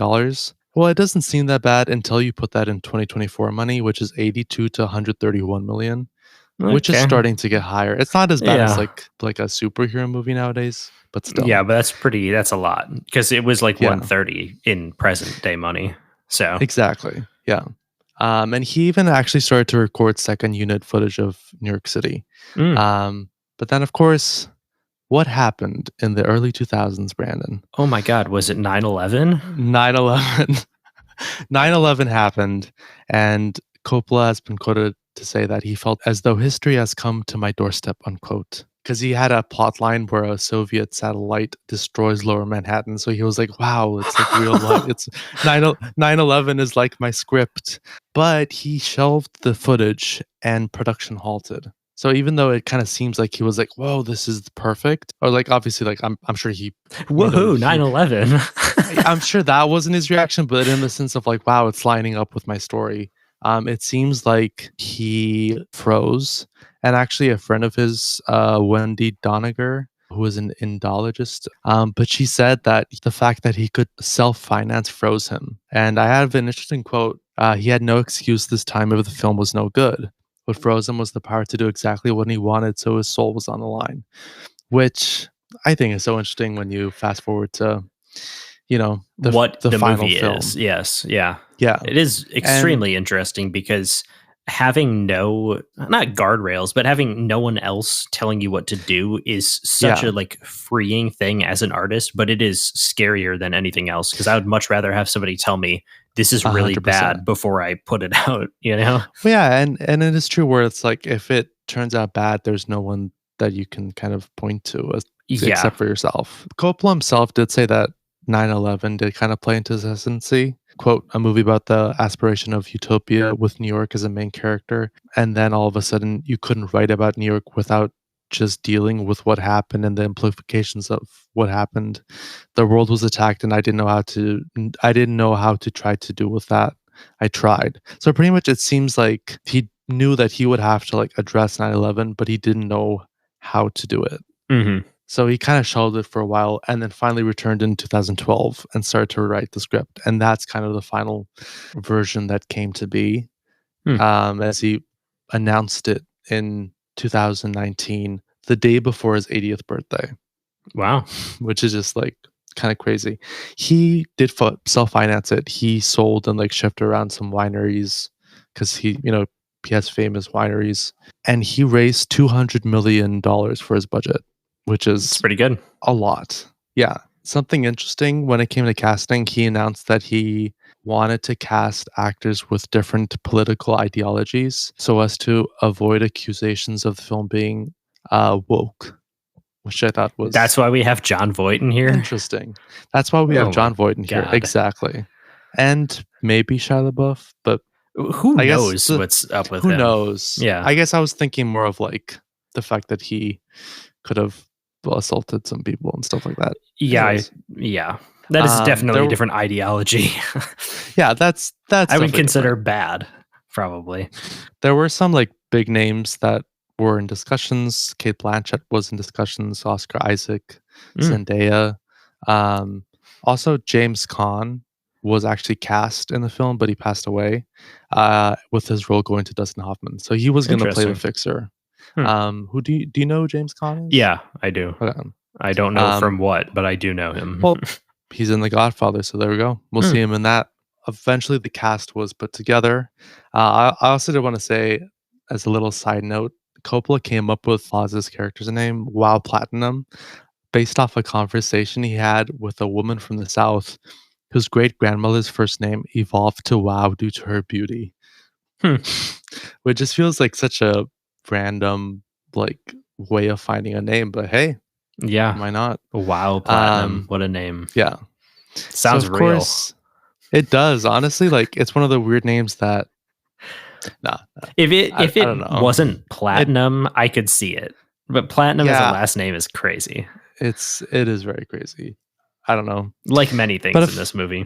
Speaker 2: Well, it doesn't seem that bad until you put that in 2024 money, which is 82 to 131 million, which is
Speaker 1: Okay.
Speaker 2: starting to get higher. It's not as bad as
Speaker 1: Yeah.
Speaker 2: like a superhero movie nowadays, but still.
Speaker 1: Yeah, but that's a lot because it was like
Speaker 2: Yeah.
Speaker 1: 130 in present day money. So
Speaker 2: Exactly. Yeah. And he even actually started to record second unit footage of New York City.
Speaker 1: Mm.
Speaker 2: But then, of course, what happened in the early 2000s, Brandon?
Speaker 1: Oh my God, was it 9/11?
Speaker 2: 9/11. 9/11 happened, and Coppola has been quoted to say that he felt as though history has come to my doorstep, unquote. Because he had a plot line where a Soviet satellite destroys Lower Manhattan. So he was like, wow, it's like real life. It's 9/11 is like my script. But he shelved the footage and production halted. So even though it kind of seems like he was like, whoa, this is perfect. Or like, obviously, like I'm sure he
Speaker 1: Woohoo, 9/11.
Speaker 2: I'm sure that wasn't his reaction, but in the sense of like, wow, it's lining up with my story. It seems like he froze. And actually, a friend of his, Wendy Doniger, who was an Indologist, but she said that the fact that he could self-finance froze him. And I have an interesting quote. He had no excuse this time if the film was no good. What froze him was the power to do exactly what he wanted, so his soul was on the line. Which I think is so interesting when you fast forward to
Speaker 1: what the
Speaker 2: final
Speaker 1: movie
Speaker 2: film.
Speaker 1: is. Yes. Yeah.
Speaker 2: Yeah.
Speaker 1: It is extremely interesting because having not guardrails, but having no one else telling you what to do is such a like freeing thing as an artist, but it is scarier than anything else because I would much rather have somebody tell me this is really
Speaker 2: 100%.
Speaker 1: bad before I put it out,
Speaker 2: Well, yeah, and it is true where it's like if it turns out bad, there's no one that you can kind of point to except for yourself. Coppola himself did say that 9/11 did kind of play into his hesitancy. Quote, a movie about the aspiration of utopia with New York as a main character. And then all of a sudden you couldn't write about New York without just dealing with what happened and the implications of what happened. The world was attacked and I didn't know how to try to do with that. I tried. So pretty much it seems like he knew that he would have to like address 9/11, but he didn't know how to do it.
Speaker 1: Mm-hmm.
Speaker 2: So he kind of shelved it for a while and then finally returned in 2012 and started to write the script. And that's kind of the final version that came to be as he announced it in 2019, the day before his 80th birthday.
Speaker 1: Wow. Which
Speaker 2: is just like kind of crazy. He did self-finance it. He sold and like shifted around some wineries because he has famous wineries. And he raised $200 million for his budget, which is
Speaker 1: pretty good.
Speaker 2: A lot. Yeah. Something interesting when it came to casting, he announced that he wanted to cast actors with different political ideologies so as to avoid accusations of the film being woke, which I thought was...
Speaker 1: That's why we have Jon Voight in here?
Speaker 2: Interesting. That's why we have Jon Voight in here. Exactly. And maybe Shia LaBeouf, but
Speaker 1: who knows what's up with
Speaker 2: him?
Speaker 1: Who
Speaker 2: knows?
Speaker 1: Yeah.
Speaker 2: I guess I was thinking more of like the fact that he could have assaulted some people and stuff like that.
Speaker 1: Yeah. That is definitely a different ideology.
Speaker 2: Yeah, that's
Speaker 1: I would consider bad, probably.
Speaker 2: There were some like big names that were in discussions. Kate Blanchett was in discussions, Oscar Isaac, Zendaya. Also James Caan was actually cast in the film, but he passed away with his role going to Dustin Hoffman. So he was going to play the fixer. Who do you know who James Caan is?
Speaker 1: Yeah, I do. I don't know from what, but I do know him.
Speaker 2: Well, he's in The Godfather, so there we go. We'll see him in that. Eventually, the cast was put together. I also did want to say, as a little side note, Coppola came up with Foz's character's name, Wow Platinum, based off a conversation he had with a woman from the South whose great-grandmother's first name evolved to Wow due to her beauty.
Speaker 1: Hmm.
Speaker 2: Which just feels like such a random, like, way of finding a name, but hey,
Speaker 1: Yeah.
Speaker 2: why not?
Speaker 1: Wow, Platinum.
Speaker 2: Um,
Speaker 1: What a name.
Speaker 2: yeah. So,
Speaker 1: Sounds
Speaker 2: of
Speaker 1: real.
Speaker 2: course it does, honestly, like, it's one of the weird names that nah,
Speaker 1: If
Speaker 2: I
Speaker 1: it
Speaker 2: don't know.
Speaker 1: wasn't
Speaker 2: It
Speaker 1: Platinum, I could see it. But Platinum as a
Speaker 2: yeah,
Speaker 1: last name is crazy.
Speaker 2: it is very crazy. I don't know.
Speaker 1: Like many
Speaker 2: But
Speaker 1: things in this
Speaker 2: if
Speaker 1: movie.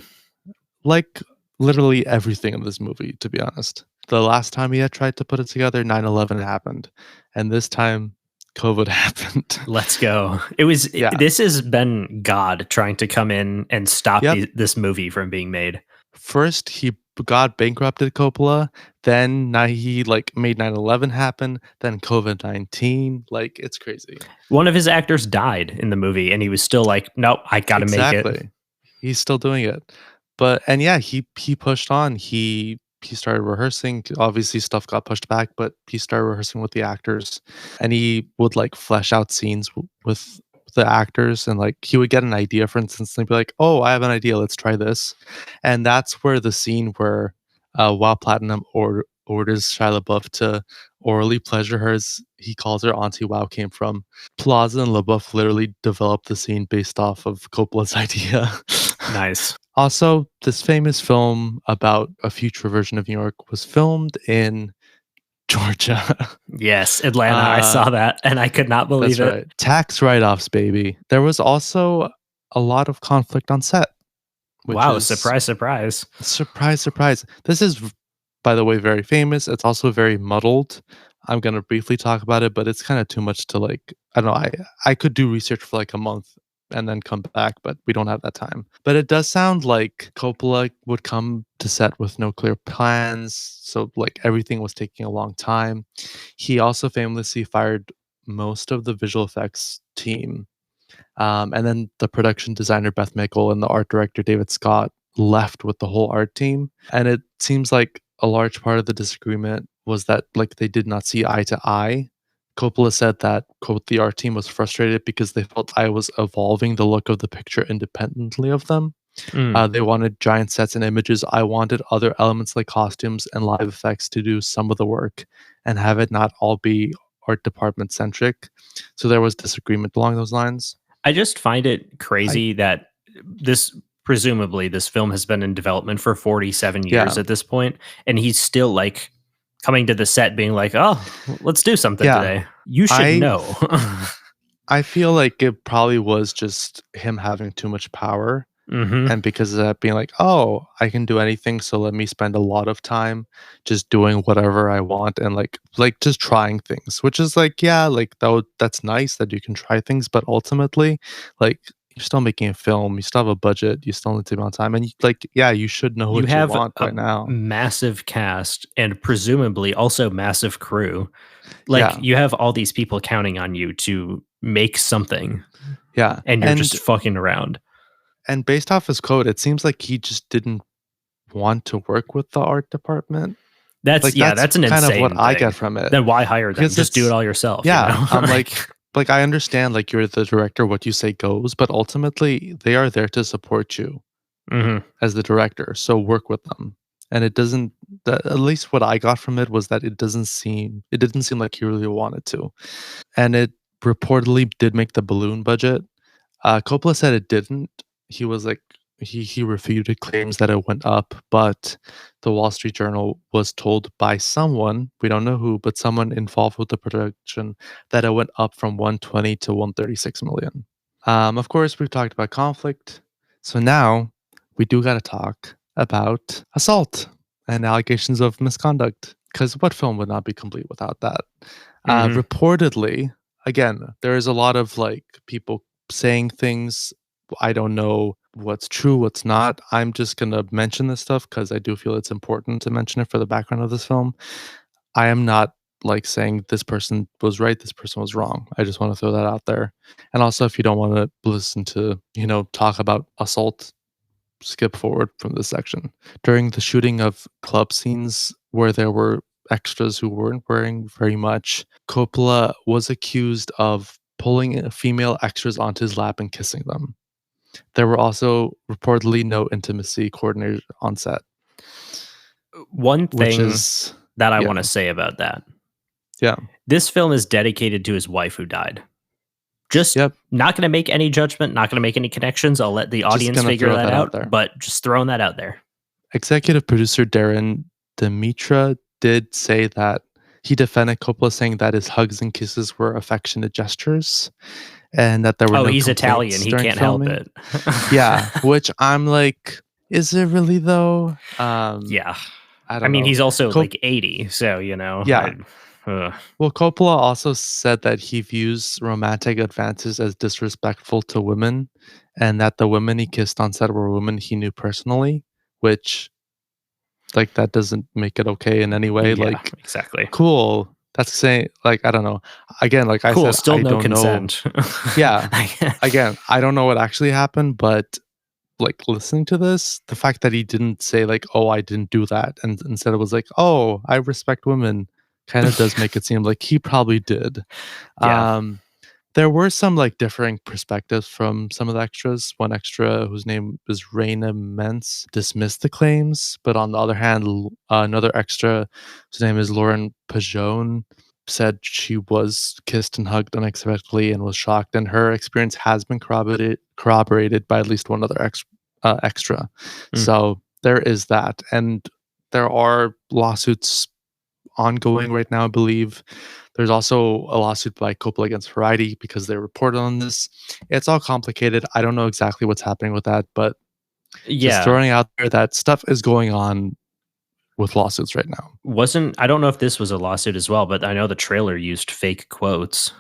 Speaker 2: like, literally everything in this movie, to be honest. The last time he had tried to put it together, 9/11 happened, and this time, COVID happened.
Speaker 1: Let's go. It was
Speaker 2: Yeah.
Speaker 1: this has been God trying to come in and stop
Speaker 2: Yep.
Speaker 1: this movie from being made.
Speaker 2: First, he got bankrupted Coppola, then now he, like, made 9/11 happen, then COVID-19, like, it's crazy.
Speaker 1: One of his actors died in the movie and he was still like, "Nope, I got to make it."
Speaker 2: Exactly. He's still doing it. But and yeah, he pushed on. He started rehearsing. Obviously, stuff got pushed back, but he started rehearsing with the actors, and he would like flesh out scenes with the actors, and like he would get an idea, for instance, and he'd be like, "Oh, I have an idea. Let's try this," and that's where the scene where Wild Platinum orders Shia LaBeouf to orally pleasure her, as he calls her Auntie Wow, came from. Plaza and LaBeouf literally developed the scene based off of Coppola's idea.
Speaker 1: Nice.
Speaker 2: Also, this famous film about a future version of New York was filmed in Georgia.
Speaker 1: Yes, Atlanta. I
Speaker 2: Uh,
Speaker 1: saw that and I could not believe
Speaker 2: that's
Speaker 1: it.
Speaker 2: right. Tax write-offs, baby. There was also a lot of conflict on set, which
Speaker 1: Wow,
Speaker 2: is
Speaker 1: surprise, surprise.
Speaker 2: surprise, surprise. This is, by the way, very famous. It's also very muddled. I'm gonna briefly talk about it, but it's kind of too much to like. I don't know. I could do research for like a month and then come back, but we don't have that time. But it does sound like Coppola would come to set with no clear plans, so like everything was taking a long time. He also famously fired most of the visual effects team, and then the production designer Beth Mickle and the art director David Scott left with the whole art team. And it seems like a large part of the disagreement was that like they did not see eye to eye. Coppola said that, quote, the art team was frustrated because they felt I was evolving the look of the picture independently of them.
Speaker 1: Mm.
Speaker 2: They wanted giant sets and images. I wanted other elements like costumes and live effects to do some of the work and have it not all be art department centric. So there was disagreement along those lines.
Speaker 1: I just find it
Speaker 2: I
Speaker 1: crazy that presumably this film has been in development for 47 years
Speaker 2: Yeah,
Speaker 1: at this point, and he's still like coming to the set being like, "Oh, let's do something
Speaker 2: yeah.
Speaker 1: today." You should
Speaker 2: I
Speaker 1: know.
Speaker 2: I feel like it probably was just him having too much power,
Speaker 1: Hmm.
Speaker 2: and because of that being like, "Oh, I can do anything, so let me spend a lot of time just doing whatever I want and like just trying things." Which is like, yeah, like that's nice that you can try things, but ultimately, like you're still making a film, you still have a budget, you still need to be on time, and like, yeah, you should know
Speaker 1: You
Speaker 2: what you
Speaker 1: have
Speaker 2: want
Speaker 1: a
Speaker 2: by now.
Speaker 1: massive cast and presumably also massive crew. Like
Speaker 2: Yeah,
Speaker 1: you have all these people counting on you to make something,
Speaker 2: yeah,
Speaker 1: and you're just fucking around.
Speaker 2: and based off his code, it seems like he just didn't want to work with the art department.
Speaker 1: That's
Speaker 2: Like,
Speaker 1: yeah,
Speaker 2: that's
Speaker 1: that's an
Speaker 2: kind of what
Speaker 1: insane
Speaker 2: I get
Speaker 1: thing.
Speaker 2: from it,
Speaker 1: Then why hire them?
Speaker 2: because
Speaker 1: Just do it
Speaker 2: it's
Speaker 1: all yourself, you
Speaker 2: yeah,
Speaker 1: know?
Speaker 2: I'm like, I understand, like, you're the director, what you say goes, but ultimately, they are there to support you
Speaker 1: Mhm.
Speaker 2: as the director, so work with them, and it doesn't that at least what I got from it was that it didn't seem like he really wanted to, and it reportedly did make the balloon budget. Coppola said it didn't. He was like he refuted claims that it went up, but the Wall Street Journal was told by someone, we don't know who, but someone involved with the production, that it went up from 120 to 136 million. Of course, we've talked about conflict, so now we do got to talk about assault and allegations of misconduct. Because what film would not be complete without that?
Speaker 1: Mhm.
Speaker 2: Reportedly, again, there is a lot of like people saying things. I don't know what's true, what's not. I'm just gonna mention this stuff because I do feel it's important to mention it for the background of this film. I am not like saying this person was right, this person was wrong. I just want to throw that out there. And also, if you don't want to listen to, talk about assault, skip forward from this section. During the shooting of club scenes where there were extras who weren't wearing very much, Coppola was accused of pulling female extras onto his lap and kissing them. There were also reportedly no intimacy coordinators on set,
Speaker 1: One
Speaker 2: which
Speaker 1: thing
Speaker 2: is
Speaker 1: that I
Speaker 2: yeah,
Speaker 1: want to say about that.
Speaker 2: yeah,
Speaker 1: This film is dedicated to his wife who died. Just
Speaker 2: yep.
Speaker 1: not going to make any judgment, not going to make any connections. I'll let the
Speaker 2: Just
Speaker 1: audience
Speaker 2: gonna
Speaker 1: figure
Speaker 2: throw
Speaker 1: that
Speaker 2: that out
Speaker 1: out,
Speaker 2: there.
Speaker 1: but just throwing that out there.
Speaker 2: Executive producer Darren Demitra did say that he defended Coppola, saying that his hugs and kisses were affectionate gestures and that there were
Speaker 1: Oh,
Speaker 2: no
Speaker 1: he's Italian.
Speaker 2: complaints
Speaker 1: He
Speaker 2: during
Speaker 1: can't help
Speaker 2: filming.
Speaker 1: it.
Speaker 2: Yeah, which I'm like, is it really though?
Speaker 1: Yeah.
Speaker 2: I
Speaker 1: I
Speaker 2: don't
Speaker 1: mean,
Speaker 2: know.
Speaker 1: he's also
Speaker 2: Cop-
Speaker 1: like 80, so,
Speaker 2: yeah.
Speaker 1: uh,
Speaker 2: Well, Coppola also said that he views romantic advances as disrespectful to women and that the women he kissed on set were women he knew personally, which like that doesn't make it okay in any way.
Speaker 1: yeah,
Speaker 2: Like,
Speaker 1: exactly.
Speaker 2: cool. That's saying like I don't know. Again, like I
Speaker 1: Cool.
Speaker 2: said,
Speaker 1: Still
Speaker 2: I
Speaker 1: no
Speaker 2: don't know.
Speaker 1: consent.
Speaker 2: Yeah. Again, I don't know what actually happened, but like listening to this, the fact that he didn't say like, "Oh, I didn't do that," and instead it was like, "Oh, I respect women," kind of does make it seem like he probably did.
Speaker 1: Yeah.
Speaker 2: Um, there were some like differing perspectives from some of the extras. One extra, whose name is Raina Mentz, dismissed the claims, but on the other hand, another extra, whose name is Lauren Pajon, said she was kissed and hugged unexpectedly and was shocked, and her experience has been corroborated by at least one other extra.
Speaker 1: Mm.
Speaker 2: So there is that, and there are lawsuits ongoing right now, I believe. There's also a lawsuit by Coppola against Variety because they reported on this. It's all complicated. I don't know exactly what's happening with that, but just
Speaker 1: Yeah.
Speaker 2: throwing out there that stuff is going on with lawsuits right now.
Speaker 1: I don't know if this was a lawsuit as well, but I know the trailer used fake quotes.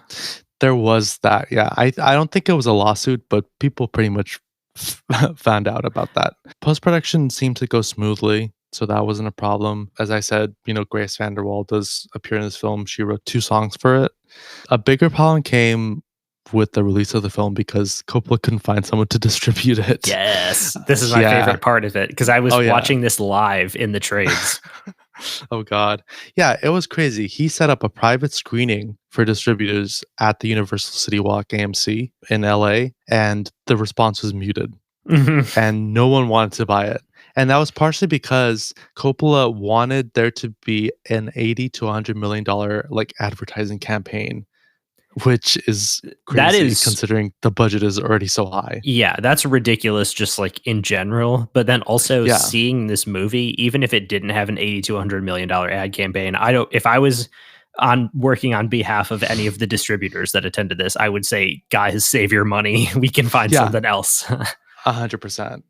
Speaker 2: There was that. Yeah. I don't think it was a lawsuit, but people pretty much found out about that. Post production seemed to go smoothly. So that wasn't a problem. As I said, Grace Vanderwall does appear in this film. She wrote 2 songs for it. A bigger problem came with the release of the film because Coppola couldn't find someone to distribute it.
Speaker 1: Yes. This is my
Speaker 2: Yeah.
Speaker 1: favorite part of it because I was
Speaker 2: Oh, yeah.
Speaker 1: watching this live in the trades.
Speaker 2: Oh God. Yeah, it was crazy. He set up a private screening for distributors at the Universal City Walk AMC in LA, and the response was muted.
Speaker 1: Mhm.
Speaker 2: And no one wanted to buy it. And that was partially because Coppola wanted there to be an 80 to $100 million like advertising campaign, which is
Speaker 1: That
Speaker 2: crazy
Speaker 1: is
Speaker 2: considering the budget is already so high.
Speaker 1: Yeah, that's ridiculous just like in general, but then also
Speaker 2: Yeah.
Speaker 1: seeing this movie, even if it didn't have an 80 to $100 million ad campaign, if I was on working on behalf of any of the distributors that attended this, I would say, guys, save your money. We can find
Speaker 2: Yeah.
Speaker 1: something else.
Speaker 2: 100%.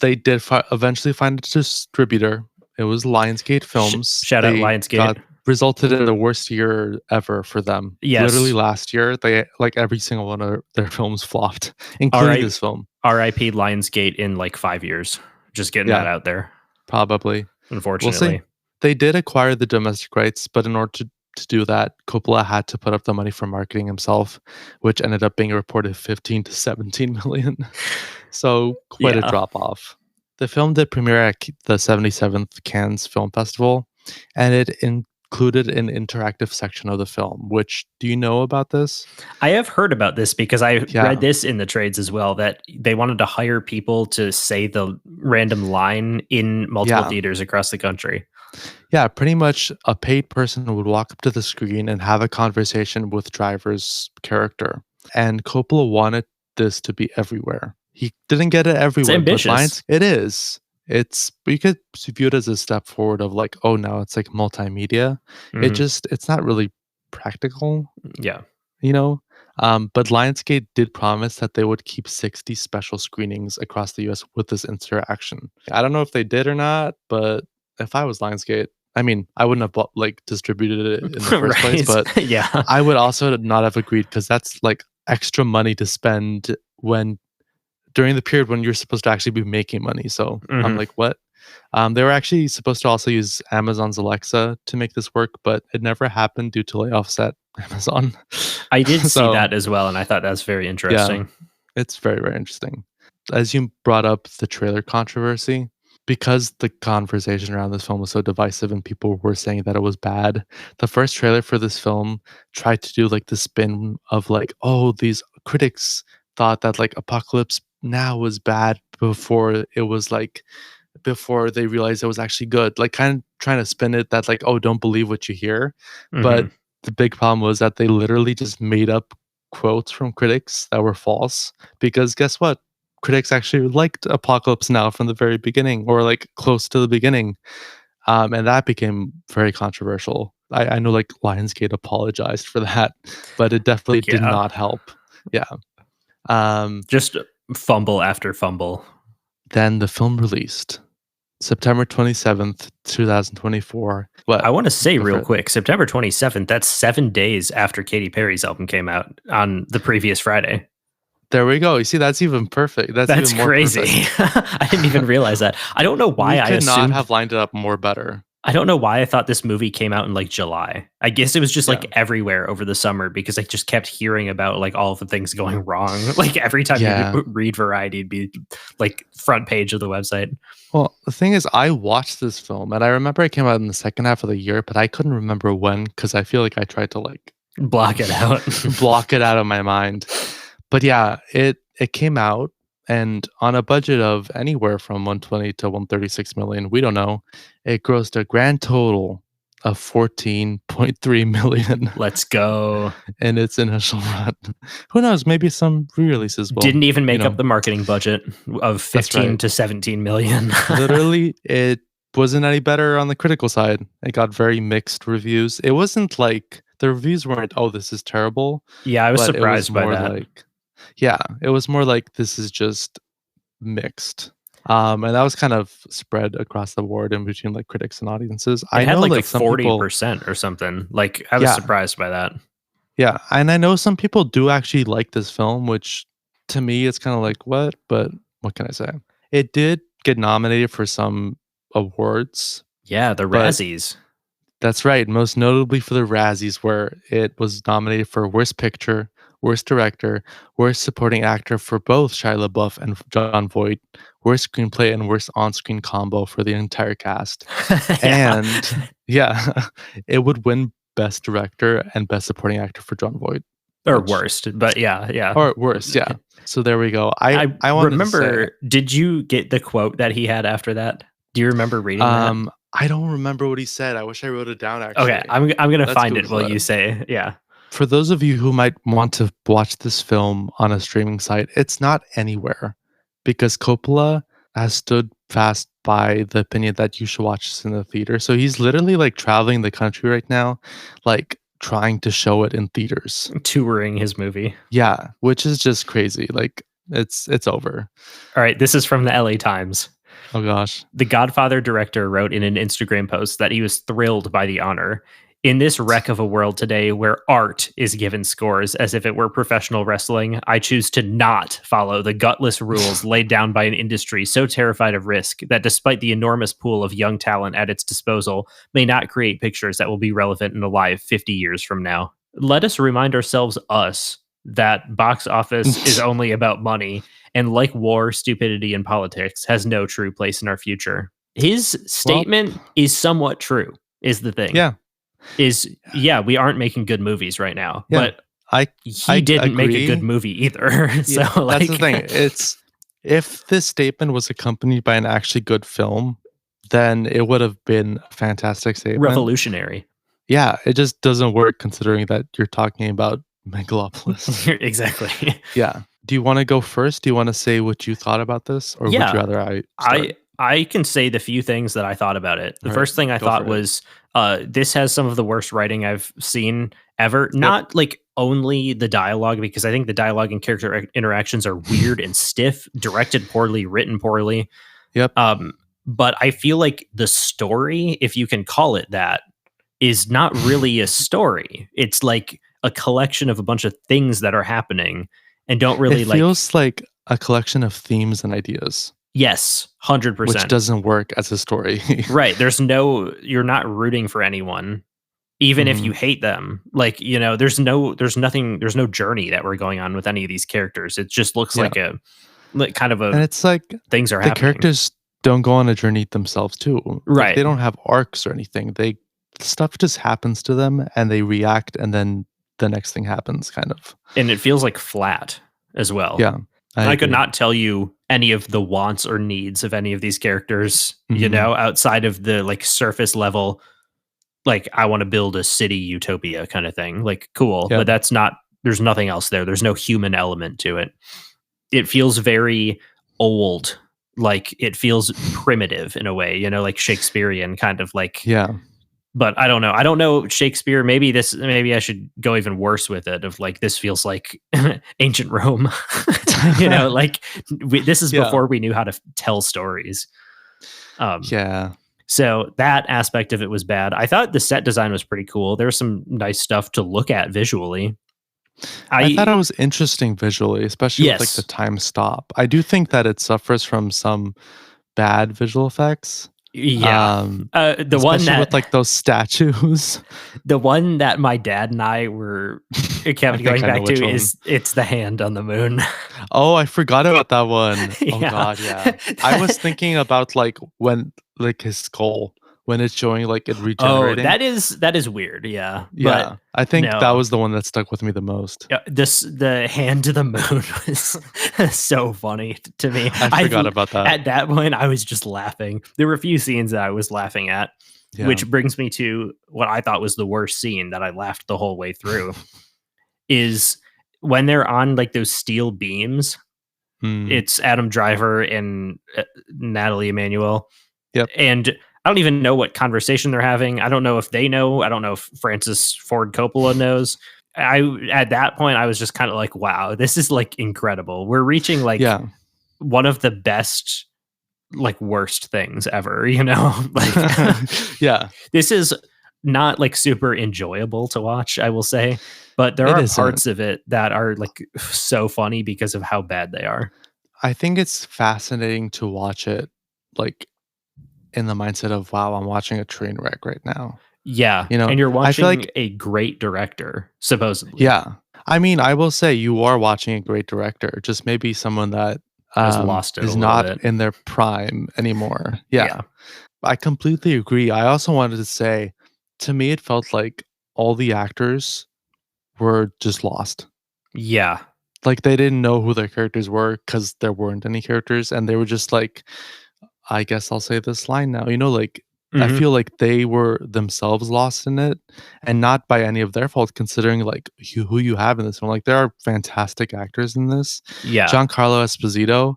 Speaker 2: They did eventually find a distributor. It was Lionsgate Films.
Speaker 1: Shout out Lionsgate.
Speaker 2: Resulted in the worst year ever for them.
Speaker 1: Yes.
Speaker 2: Literally last year, they like every single one of their films flopped, including this film.
Speaker 1: RIP Lionsgate in like 5 years. Just getting that out there.
Speaker 2: Probably.
Speaker 1: Unfortunately.
Speaker 2: We'll see. They did acquire the domestic rights, but in order to do that, Coppola had to put up the money for marketing himself, which ended up being a reported 15 to 17 million. So quite a drop off. The film did premiere at the 77th Cannes Film Festival, and it included an interactive section of the film. Which, do you know about this?
Speaker 1: I have heard about this because I read this in the trades as well, that they wanted to hire people to say the random line in multiple theaters across the country.
Speaker 2: Yeah, pretty much a paid person would walk up to the screen and have a conversation with Driver's character. And Coppola wanted this to be everywhere. He didn't get it everywhere.
Speaker 1: It's ambitious.
Speaker 2: It is. You could view it as a step forward of like, oh, now it's like multimedia.
Speaker 1: Mm-hmm.
Speaker 2: It's not really practical.
Speaker 1: Yeah.
Speaker 2: But Lionsgate did promise that they would keep 60 special screenings across the US with this interaction. I don't know if they did or not, but if I was Lionsgate, I mean, I wouldn't have distributed it in the first place, but I would also not have agreed because that's like extra money to spend during the period when you're supposed to actually be making money. So I'm like, what? They were actually supposed to also use Amazon's Alexa to make this work, but it never happened due to layoffs at Amazon.
Speaker 1: I did see that as well, and I thought that's very interesting.
Speaker 2: Yeah, it's very, very interesting. As you brought up the trailer controversy, because the conversation around this film was so divisive and people were saying that it was bad, the first trailer for this film tried to do like the spin of like, oh, these critics thought that like Apocalypse Now was bad before it was like before they realized it was actually good. Like kind of trying to spin it that like, oh, don't believe what you hear.
Speaker 1: Mhm.
Speaker 2: But the big problem was that they literally just made up quotes from critics that were false. Because guess what? Critics actually liked Apocalypse Now from the very beginning, or like close to the beginning. And that became very controversial. I know like Lionsgate apologized for that, but it definitely did
Speaker 1: Yeah.
Speaker 2: not help. Yeah. Um,
Speaker 1: Just fumble after fumble.
Speaker 2: then the film released September 27th, 2024. What?
Speaker 1: I want to say
Speaker 2: Go for
Speaker 1: real
Speaker 2: it.
Speaker 1: quick, September 27th, that's 7 days after Katy Perry's album came out on the previous Friday.
Speaker 2: There we go. You see, that's even perfect. That's
Speaker 1: That's
Speaker 2: even more
Speaker 1: crazy.
Speaker 2: perfect.
Speaker 1: I didn't even realize that. I don't know why
Speaker 2: We
Speaker 1: I
Speaker 2: could not
Speaker 1: assumed
Speaker 2: have lined it up more better.
Speaker 1: I don't know why I thought this movie came out in like July. I guess it was just
Speaker 2: Yeah.
Speaker 1: like everywhere over the summer because I just kept hearing about like all of the things going wrong. Like every time
Speaker 2: Yeah.
Speaker 1: you read Variety, it'd be like front page of the website.
Speaker 2: Well, the thing is, I watched this film and I remember it came out in the second half of the year, but I couldn't remember when because I feel like I tried to like
Speaker 1: Block it out.
Speaker 2: block it out of my mind. But yeah, it came out and on a budget of anywhere from 120 to 136 million, we don't know, it grossed a grand total of 14.3 million
Speaker 1: Let's go.
Speaker 2: in its initial run. Who knows? Maybe some re-releases will.
Speaker 1: Didn't even make
Speaker 2: you
Speaker 1: up
Speaker 2: know,
Speaker 1: the marketing budget of 15
Speaker 2: right.
Speaker 1: to 17 million.
Speaker 2: Literally, it wasn't any better on the critical side. It got very mixed reviews. It wasn't like the reviews weren't, oh, this is terrible.
Speaker 1: Yeah, I was
Speaker 2: But it was
Speaker 1: surprised by
Speaker 2: more
Speaker 1: that.
Speaker 2: like, yeah, it was more like this is just mixed. And that was kind of spread across the board in between like critics and audiences.
Speaker 1: It
Speaker 2: I
Speaker 1: had
Speaker 2: know
Speaker 1: like a
Speaker 2: like some people,
Speaker 1: 40% or something. Like I was
Speaker 2: yeah,
Speaker 1: surprised by that.
Speaker 2: yeah, and I know some people do actually like this film, which to me it's kind of like what, but what can I say? It did get nominated for some awards,
Speaker 1: Yeah, the
Speaker 2: but
Speaker 1: Razzies.
Speaker 2: that's right, most notably for the Razzies, where it was nominated for Worst Picture, Worst Director, Worst Supporting Actor for both Shia LaBeouf and Jon Voight, Worst Screenplay, and Worst On-Screen Combo for the entire cast.
Speaker 1: Yeah.
Speaker 2: And yeah, it would win Best Director and Best Supporting Actor for Jon Voight.
Speaker 1: Or
Speaker 2: which-
Speaker 1: worst, but yeah.
Speaker 2: Or worse, yeah. So there we go. I wanted
Speaker 1: remember.
Speaker 2: to
Speaker 1: Did you get the quote that he had after that? Do you remember reading
Speaker 2: say,
Speaker 1: that?
Speaker 2: I don't remember what he said. I wish I wrote it down actually.
Speaker 1: Okay, I'm gonna
Speaker 2: Let's
Speaker 1: find it
Speaker 2: Google
Speaker 1: while
Speaker 2: it.
Speaker 1: you say yeah.
Speaker 2: For those of you who might want to watch this film on a streaming site, it's not anywhere because Coppola has stood fast by the opinion that you should watch this in the theater. So he's literally like traveling the country right now, like trying to show it in theaters.
Speaker 1: Touring his movie.
Speaker 2: Yeah, which is just crazy. Like it's over.
Speaker 1: All right, this is from the LA Times.
Speaker 2: Oh gosh.
Speaker 1: The Godfather director wrote in an Instagram post that he was thrilled by the honor. In this wreck of a world today where art is given scores as if it were professional wrestling, I choose to not follow the gutless rules laid down by an industry so terrified of risk that despite the enormous pool of young talent at its disposal, may not create pictures that will be relevant and alive 50 years from now. Let us remind ourselves, that box office is only about money, and like war, stupidity, and politics, has no true place in our future. His statement is somewhat true, is the thing.
Speaker 2: Yeah.
Speaker 1: We aren't making good movies right now,
Speaker 2: Yeah.
Speaker 1: but he didn't make a
Speaker 2: agree.
Speaker 1: good movie either. So
Speaker 2: Yeah,
Speaker 1: like,
Speaker 2: that's the thing. It's if this statement was accompanied by an actually good film, then it would have been a fantastic statement.
Speaker 1: revolutionary.
Speaker 2: Yeah, it just doesn't work considering that you're talking about Megalopolis.
Speaker 1: Exactly.
Speaker 2: Yeah. Do you want to go first? Do you want to say what you thought about this, or
Speaker 1: Yeah.
Speaker 2: would you rather I start?
Speaker 1: I can say the few things that I thought about it. The
Speaker 2: All right,
Speaker 1: first thing I
Speaker 2: go
Speaker 1: thought
Speaker 2: for it.
Speaker 1: was this has some of the worst writing I've seen ever. Not like only the dialogue, because I think the dialogue and character interactions are weird and stiff, directed poorly, written poorly.
Speaker 2: Yep.
Speaker 1: But I feel like the story, if you can call it that, is not really a story. It's like a collection of a bunch of things that are happening and don't really
Speaker 2: It feels like a collection of themes and ideas.
Speaker 1: Yes, 100%.
Speaker 2: Which doesn't work as a story.
Speaker 1: Right. You're not rooting for anyone, even if you hate them. Like, there's no journey that we're going on with any of these characters. It just looks like and
Speaker 2: it's like
Speaker 1: things are
Speaker 2: the
Speaker 1: happening.
Speaker 2: characters don't go on a journey themselves too.
Speaker 1: Right.
Speaker 2: Like, they don't have arcs or anything. Stuff just happens to them and they react and then the next thing happens kind of.
Speaker 1: And it feels like flat. as well.
Speaker 2: Yeah, I
Speaker 1: I could
Speaker 2: agree.
Speaker 1: not tell you any of the wants or needs of any of these characters,
Speaker 2: Mhm.
Speaker 1: outside of the like surface level, like I want to build a city utopia kind of thing. Like, cool,
Speaker 2: Yeah.
Speaker 1: but that's not, there's nothing else there. There's no human element to it. It feels very old. Like it feels primitive in a way, like Shakespearean kind of like,
Speaker 2: Yeah.
Speaker 1: but I don't know. I don't know Shakespeare. Maybe I should go even worse with it of like, this feels like ancient Rome, like this is
Speaker 2: Yeah.
Speaker 1: before we knew how to tell stories.
Speaker 2: Yeah.
Speaker 1: So that aspect of it was bad. I thought the set design was pretty cool. There's some nice stuff to look at visually.
Speaker 2: I thought
Speaker 1: I
Speaker 2: it was interesting visually, especially with like the
Speaker 1: Yes.
Speaker 2: time stop. I do think that it suffers from some bad visual effects.
Speaker 1: Yeah.
Speaker 2: Um,
Speaker 1: The one
Speaker 2: especially with
Speaker 1: that
Speaker 2: like those statues.
Speaker 1: my dad and I were
Speaker 2: I
Speaker 1: kept
Speaker 2: think
Speaker 1: going
Speaker 2: I know
Speaker 1: back
Speaker 2: which
Speaker 1: to
Speaker 2: one.
Speaker 1: is it's the hand on the moon.
Speaker 2: Oh, I forgot about that one. Oh
Speaker 1: Yeah.
Speaker 2: god, yeah. I was thinking about like when like his skull when it's showing like it
Speaker 1: Oh,
Speaker 2: regenerating.
Speaker 1: that is weird. Yeah. But
Speaker 2: Yeah. I think that
Speaker 1: no.
Speaker 2: was the one that stuck with me the most.
Speaker 1: Yeah, the hand to the moon was so funny to me.
Speaker 2: I forgot about that.
Speaker 1: At that point I was just laughing. There were a few scenes that I was laughing at,
Speaker 2: Yeah.
Speaker 1: which brings me to what I thought was the worst scene that I laughed the whole way through is when they're on like those steel beams.
Speaker 2: Mm.
Speaker 1: It's Adam Driver and Natalie Emmanuel.
Speaker 2: Yep.
Speaker 1: And I don't even know what conversation they're having. I don't know if they know. I don't know if Francis Ford Coppola knows. At that point I was just kind of like, wow, this is like incredible. We're reaching like
Speaker 2: Yeah.
Speaker 1: one of the best like worst things ever, like
Speaker 2: Yeah.
Speaker 1: this is not like super enjoyable to watch, I will say, but there
Speaker 2: It
Speaker 1: are
Speaker 2: isn't.
Speaker 1: parts of it that are like so funny because of how bad they are.
Speaker 2: I think it's fascinating to watch it like in the mindset of wow, I'm watching a train wreck right now.
Speaker 1: Yeah,
Speaker 2: You know,
Speaker 1: and you're
Speaker 2: I feel
Speaker 1: watching
Speaker 2: like
Speaker 1: a great director supposedly.
Speaker 2: yeah. I mean, I will say you are watching a great director, just maybe someone that
Speaker 1: Has lost it a
Speaker 2: is
Speaker 1: little
Speaker 2: not
Speaker 1: bit.
Speaker 2: in their prime anymore. Yeah.
Speaker 1: Yeah.
Speaker 2: I completely agree. I also wanted to say to me it felt like all the actors were just lost.
Speaker 1: Yeah.
Speaker 2: Like they didn't know who their characters were because there weren't any characters and they were just like I guess I'll say this line now. Like I
Speaker 1: Mhm.
Speaker 2: feel like they were themselves lost in it and not by any of their fault considering like who you have in this one. Like there are fantastic actors in this.
Speaker 1: Yeah.
Speaker 2: Giancarlo Esposito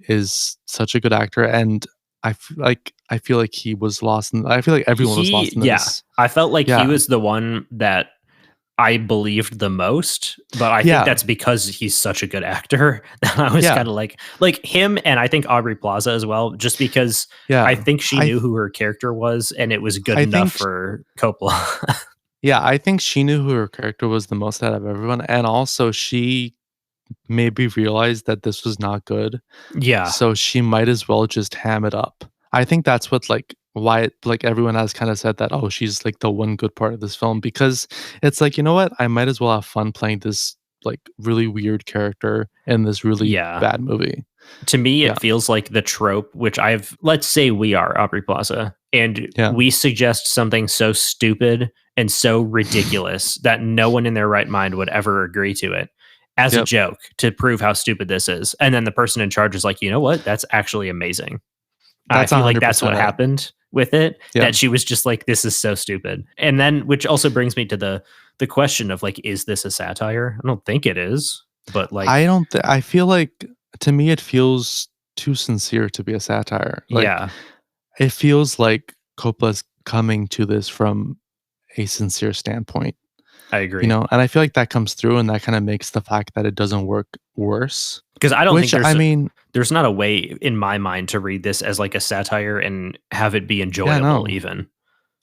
Speaker 2: is such a good actor and I feel like he was lost in I feel like everyone was lost in
Speaker 1: Yeah.
Speaker 2: this.
Speaker 1: I felt like he
Speaker 2: Yeah.
Speaker 1: was the one that I believed the most, but I think
Speaker 2: Yeah.
Speaker 1: that's because he's such a good actor that I was
Speaker 2: Yeah.
Speaker 1: kind of like him, and I think Aubrey Plaza as well, just because
Speaker 2: Yeah.
Speaker 1: I think she
Speaker 2: I
Speaker 1: knew who her character was and it was good
Speaker 2: I
Speaker 1: enough
Speaker 2: think
Speaker 1: for Coppola.
Speaker 2: yeah, I think she knew who her character was the most out of everyone and also she maybe realized that this was not good.
Speaker 1: Yeah.
Speaker 2: So she might as well just ham it up. I think that's what like why like everyone has kind of said that oh she's like the one good part of this film because it's like you know what I might as well have fun playing this like really weird character in this really
Speaker 1: Yeah.
Speaker 2: bad movie.
Speaker 1: To me,
Speaker 2: Yeah.
Speaker 1: it feels like the trope, which let's say we are Aubrey Plaza, and
Speaker 2: Yeah.
Speaker 1: we suggest something so stupid and so ridiculous that no one in their right mind would ever agree to it as a
Speaker 2: Yep.
Speaker 1: joke to prove how stupid this is. And then the person in charge is like, you know what? That's actually amazing. I
Speaker 2: That's
Speaker 1: feel like that's
Speaker 2: 100%
Speaker 1: what
Speaker 2: it.
Speaker 1: happened with it,
Speaker 2: Yeah.
Speaker 1: that she was just like, this is so stupid. And then, which also brings me to the question of like, is this a satire? I don't think it is, but like,
Speaker 2: I feel like to me it feels too sincere to be a satire. Like
Speaker 1: yeah,
Speaker 2: it feels like Coppola's coming to this from a sincere standpoint.
Speaker 1: I agree.
Speaker 2: And I feel like that comes through and that kind of makes the fact that it doesn't work worse.
Speaker 1: Because I don't think
Speaker 2: Which
Speaker 1: there's not a way in my mind to read this as like a satire and have it be enjoyable
Speaker 2: no.
Speaker 1: even.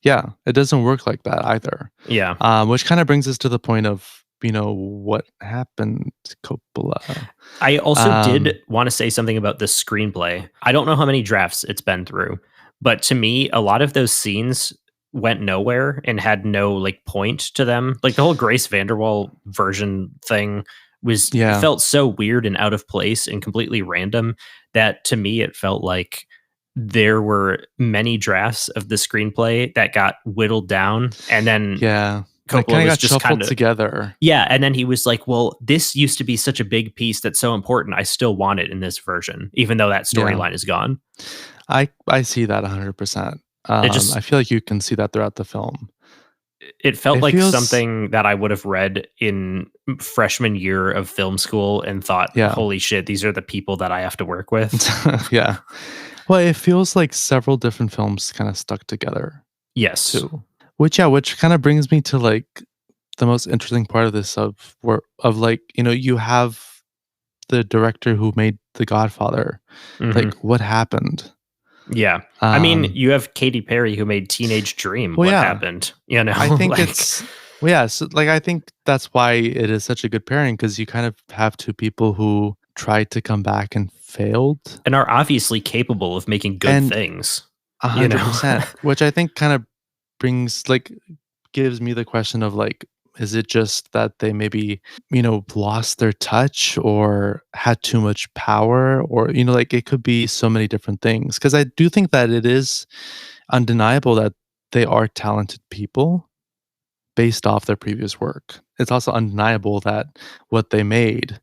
Speaker 2: Yeah, it doesn't work like that either.
Speaker 1: Yeah.
Speaker 2: Which kind of brings us to the point of, what happened to Coppola.
Speaker 1: I also did want to say something about the screenplay. I don't know how many drafts it's been through, but to me, a lot of those scenes went nowhere and had no like point to them. Like the whole Grace Vanderwall version thing felt so weird and out of place and completely random that to me it felt like there were many drafts of the screenplay that got whittled down and then
Speaker 2: Like,
Speaker 1: Coppola
Speaker 2: kinda
Speaker 1: was
Speaker 2: got
Speaker 1: just
Speaker 2: shuffled
Speaker 1: kind of,
Speaker 2: together.
Speaker 1: yeah, and then he was like, "Well, this used to be such a big piece that's so important. I still want it in this version, even though that
Speaker 2: Yeah.
Speaker 1: storyline is gone."
Speaker 2: I see that 100%.
Speaker 1: It just
Speaker 2: I feel like you can see that throughout the film.
Speaker 1: it felt
Speaker 2: It
Speaker 1: like
Speaker 2: feels
Speaker 1: something that I would have read in freshman year of film school and thought,
Speaker 2: yeah.
Speaker 1: "Holy shit, these are the people that I have to work with."
Speaker 2: Yeah. Well, it feels like several different films kinda stuck together
Speaker 1: Yes.
Speaker 2: too. Which kinda brings me to, like, the most interesting part of this of where of, like, you have the director who made The Godfather.
Speaker 1: Mhm.
Speaker 2: Like, what happened?
Speaker 1: Yeah. I mean,
Speaker 2: Um,
Speaker 1: you have Katy Perry who made Teenage Dream.
Speaker 2: well,
Speaker 1: What
Speaker 2: yeah.
Speaker 1: happened? You
Speaker 2: I
Speaker 1: know,
Speaker 2: think
Speaker 1: like,
Speaker 2: it's well, yeah, so, like, I think that's why it is such a good pairing because you kind of have 2 people who tried to come back and failed,
Speaker 1: and are obviously capable of making good
Speaker 2: and
Speaker 1: things, you know?
Speaker 2: 100%, which I think kind of brings like, gives me the question of, like, is it just that they maybe, lost their touch or had too much power or, like, it could be so many different things. Because I do think that it is undeniable that they are talented people based off their previous work. It's also undeniable that what they made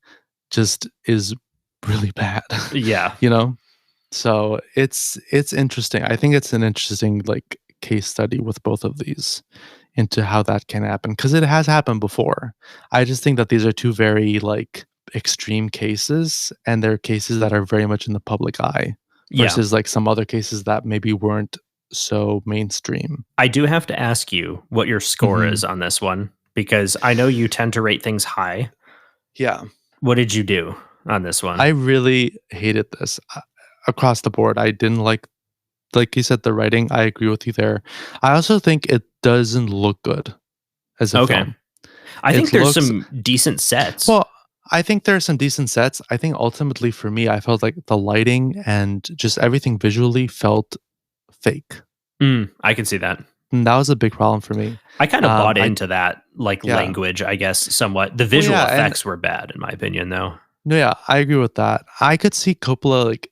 Speaker 2: just is really bad,
Speaker 1: Yeah.
Speaker 2: you know? So it's interesting. I think it's an interesting like case study with both of these into how that can happen because it has happened before. I just think that these are two very like extreme cases and they're cases that are very much in the public eye
Speaker 1: Yeah.
Speaker 2: versus like some other cases that maybe weren't so mainstream.
Speaker 1: I do have to ask you what your score
Speaker 2: Mhm.
Speaker 1: is on this one because I know you tend to rate things high.
Speaker 2: Yeah.
Speaker 1: What did you do on this one?
Speaker 2: I really hated this across the board. I didn't like you said, the writing. I agree with you there. I also think it doesn't look good as a
Speaker 1: Okay.
Speaker 2: film.
Speaker 1: I think
Speaker 2: It
Speaker 1: there's
Speaker 2: looks
Speaker 1: some decent sets.
Speaker 2: well. I think there are some decent sets. I think ultimately for me, I felt like the lighting and just everything visually felt fake,
Speaker 1: I can see that.
Speaker 2: and that was a big problem for me.
Speaker 1: I kind of bought
Speaker 2: I
Speaker 1: into that like
Speaker 2: yeah.
Speaker 1: language, I guess, somewhat. The
Speaker 2: Well,
Speaker 1: visual
Speaker 2: yeah, and
Speaker 1: effects were bad in my opinion though.
Speaker 2: no, yeah, I agree with that. I could see Coppola like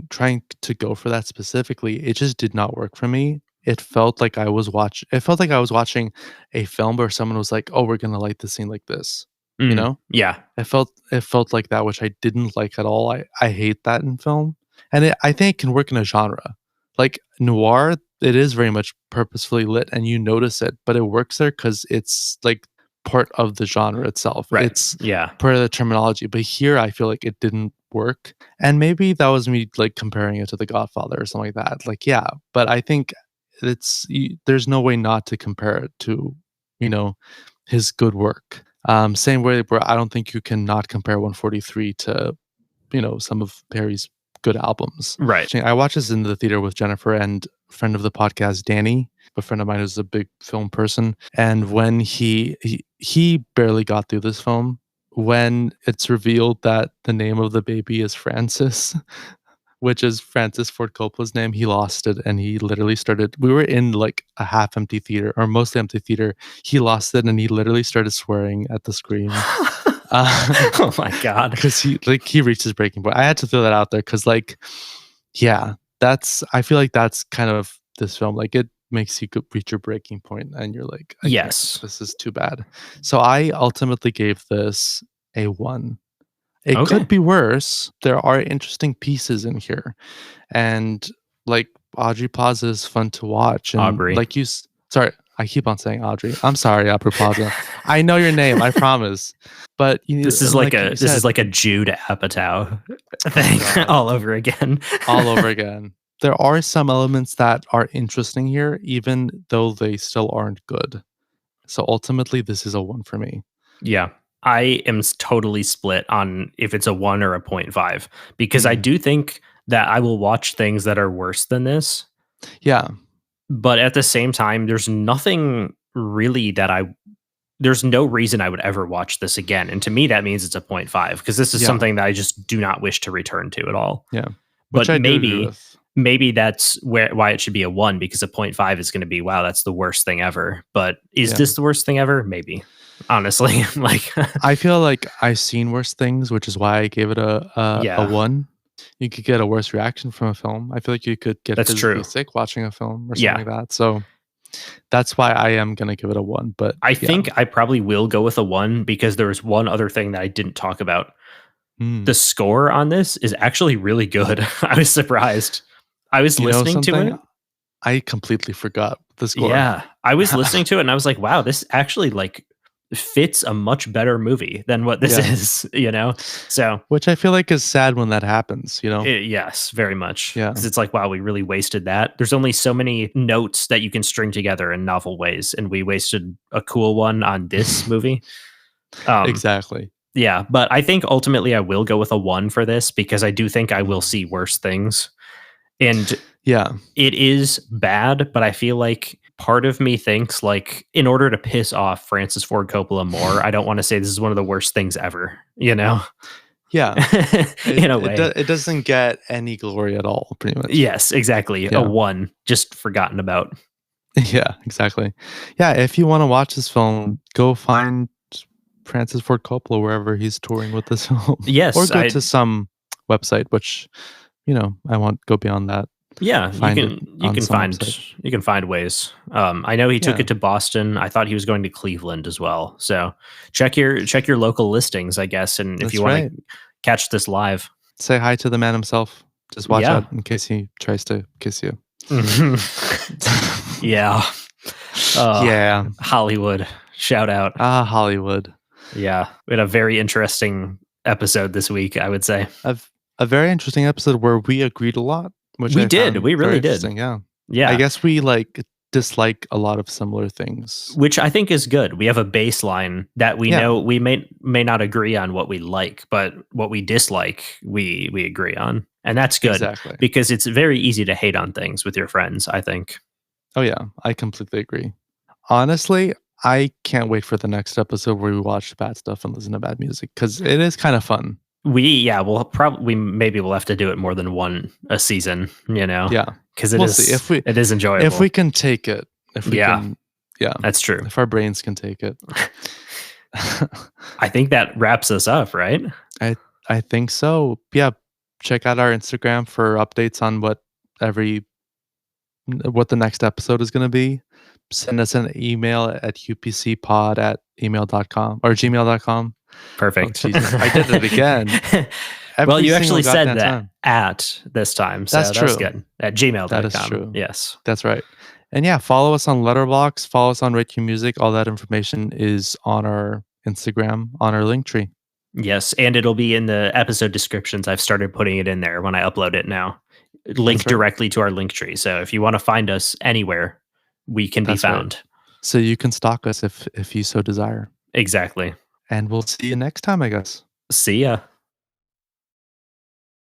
Speaker 2: trying to go for that specifically. It just did not work for me. It felt like I was watching a film where someone was like, "Oh, we're gonna light the scene like this," you know?
Speaker 1: Yeah.
Speaker 2: It felt like that, which I didn't like at all. I hate that in film, and I think it can work in a genre like noir. It is very much purposefully lit, and you notice it, but it works there because it's like part of the genre itself.
Speaker 1: Right.
Speaker 2: It's
Speaker 1: Yeah.
Speaker 2: part of the terminology. But here, I feel like it didn't work, and maybe that was me like comparing it to The Godfather or something like that. Like, yeah, but I think there's no way not to compare it to you know his good work. Same way where I don't think you can not compare 143 to some of Perry's good albums.
Speaker 1: Right.
Speaker 2: Actually, I watched this in the theater with Jennifer and a friend of the podcast, Danny, a friend of mine who's a big film person. And when he barely got through this film, when it's revealed that the name of the baby is Francis, which is Francis Ford Coppola's name, he lost it and he literally started. We were in like a half empty theater or mostly empty theater. He lost it and he literally started swearing at the screen.
Speaker 1: Oh my god.
Speaker 2: Because he reached his breaking point. I had to throw that out there because yeah, I feel like that's kind of this film. Like it makes you reach your breaking point and you're like, I can't,
Speaker 1: Yes.
Speaker 2: this is too bad. So I ultimately gave this a 1. It
Speaker 1: Okay.
Speaker 2: could be worse. There are interesting pieces in here. And like Audrey Plaza is fun to watch. And
Speaker 1: Aubrey.
Speaker 2: like sorry, I keep on saying Audrey. I'm sorry, Aubrey Plaza. I know your name, I promise. But
Speaker 1: This is like a Jude Apatow thing all over again.
Speaker 2: all over again. There are some elements that are interesting here, even though they still aren't good. So ultimately, this is a 1 for me.
Speaker 1: Yeah. I am totally split on if it's a 1 or a 0.5 because I do think that I will watch things that are worse than this.
Speaker 2: Yeah.
Speaker 1: But at the same time, there's nothing really there's no reason I would ever watch this again. And to me, that means it's a 0.5 because this is
Speaker 2: Yeah.
Speaker 1: something that I just do not wish to return to at all.
Speaker 2: Yeah.
Speaker 1: But
Speaker 2: I do agree with.
Speaker 1: maybe that's why it should be a 1 because a 0.5 is going to be, wow, that's the worst thing ever. But is this the worst thing ever? Maybe. Honestly, like
Speaker 2: I feel like I've seen worse things, which is why I gave it a 1. You could get a worse reaction from a film. I feel like you could get
Speaker 1: That's
Speaker 2: physically
Speaker 1: true.
Speaker 2: sick watching a film or something like that. So That's why I am gonna give it a 1. But
Speaker 1: I
Speaker 2: yeah.
Speaker 1: think I probably will go with a 1 because there's one other thing that I didn't talk about. The score on this is actually really good. I was surprised. I was
Speaker 2: You know
Speaker 1: listening to
Speaker 2: something?
Speaker 1: it.
Speaker 2: I completely forgot the score.
Speaker 1: Yeah, I was listening to it and I was like, wow, this actually like fits a much better movie than what this
Speaker 2: Yeah.
Speaker 1: is, you know? So,
Speaker 2: Which I feel like is sad when that happens, you know?
Speaker 1: yes, very much.
Speaker 2: Yeah.
Speaker 1: Because it's like, wow, we really wasted that. There's only so many notes that you can string together in novel ways, and we wasted a cool one on this movie.
Speaker 2: Exactly.
Speaker 1: Yeah, but I think ultimately I will go with a 1 for this because I do think I will see worse things. And
Speaker 2: Yeah.
Speaker 1: it is bad, but I feel like part of me thinks like in order to piss off Francis Ford Coppola more, I don't want to say this is one of the worst things ever, you know?
Speaker 2: Yeah.
Speaker 1: In a way.
Speaker 2: It doesn't get any glory at all, pretty much.
Speaker 1: Yes, exactly.
Speaker 2: Yeah.
Speaker 1: A 1 just forgotten about.
Speaker 2: Yeah, exactly. Yeah, if you want to watch this film, go find Francis Ford Coppola wherever he's touring with this film.
Speaker 1: Yes,
Speaker 2: or go to some website, which, I won't go beyond that.
Speaker 1: Yeah,
Speaker 2: Find it
Speaker 1: you
Speaker 2: on
Speaker 1: can
Speaker 2: some
Speaker 1: find
Speaker 2: website.
Speaker 1: you can find ways. I know he took
Speaker 2: Yeah.
Speaker 1: it to Boston. I thought he was going to Cleveland as well. So check your local listings, I guess, and if
Speaker 2: That's
Speaker 1: you want
Speaker 2: right.
Speaker 1: to catch this live.
Speaker 2: Say hi to the man himself. Just watch
Speaker 1: Yeah.
Speaker 2: out in case he tries to kiss you.
Speaker 1: Yeah.
Speaker 2: Yeah.
Speaker 1: Hollywood. Shout out.
Speaker 2: Hollywood.
Speaker 1: Yeah. We had a very interesting episode this week, I would say.
Speaker 2: A very interesting episode where we agreed a lot. Which
Speaker 1: We
Speaker 2: I
Speaker 1: did.
Speaker 2: found
Speaker 1: We really
Speaker 2: very
Speaker 1: did.
Speaker 2: interesting, yeah.
Speaker 1: Yeah.
Speaker 2: I guess we dislike a lot of similar things.
Speaker 1: Which I think is good. We have a baseline that we know we may not agree on what we like, but what we dislike, we agree on. And that's good.
Speaker 2: Exactly.
Speaker 1: Because it's very easy to hate on things with your friends, I think.
Speaker 2: Oh yeah, I completely agree. Honestly, I can't wait for the next episode where we watch bad stuff and listen to bad music because it is kind of fun.
Speaker 1: We'll probably maybe we'll have to do it more than one a season,
Speaker 2: Yeah,
Speaker 1: because
Speaker 2: see.
Speaker 1: it is enjoyable
Speaker 2: if we can take it. If we can, yeah,
Speaker 1: that's true.
Speaker 2: If our brains can take it,
Speaker 1: I think that wraps us up, right?
Speaker 2: I think so. Yeah, check out our Instagram for updates on what the next episode is going to be. Send us an email at upcpod@email.com or gmail.com.
Speaker 1: Perfect.
Speaker 2: Oh, Jesus. I did it again.
Speaker 1: Well, you actually said that at this time. So
Speaker 2: that's true.
Speaker 1: That's good. At gmail.com.
Speaker 2: That is true.
Speaker 1: Yes.
Speaker 2: That's right. And yeah, follow us on Letterboxd, follow us on Rate Your Music. All that information is on our Instagram, on our link tree.
Speaker 1: Yes, and it'll be in the episode descriptions. I've started putting it in there when I upload it now. Link directly to our link tree. So if you want to find us anywhere, we can be found.
Speaker 2: Right. So you can stalk us if you so desire.
Speaker 1: Exactly.
Speaker 2: And we'll see you next time, I guess.
Speaker 1: See ya.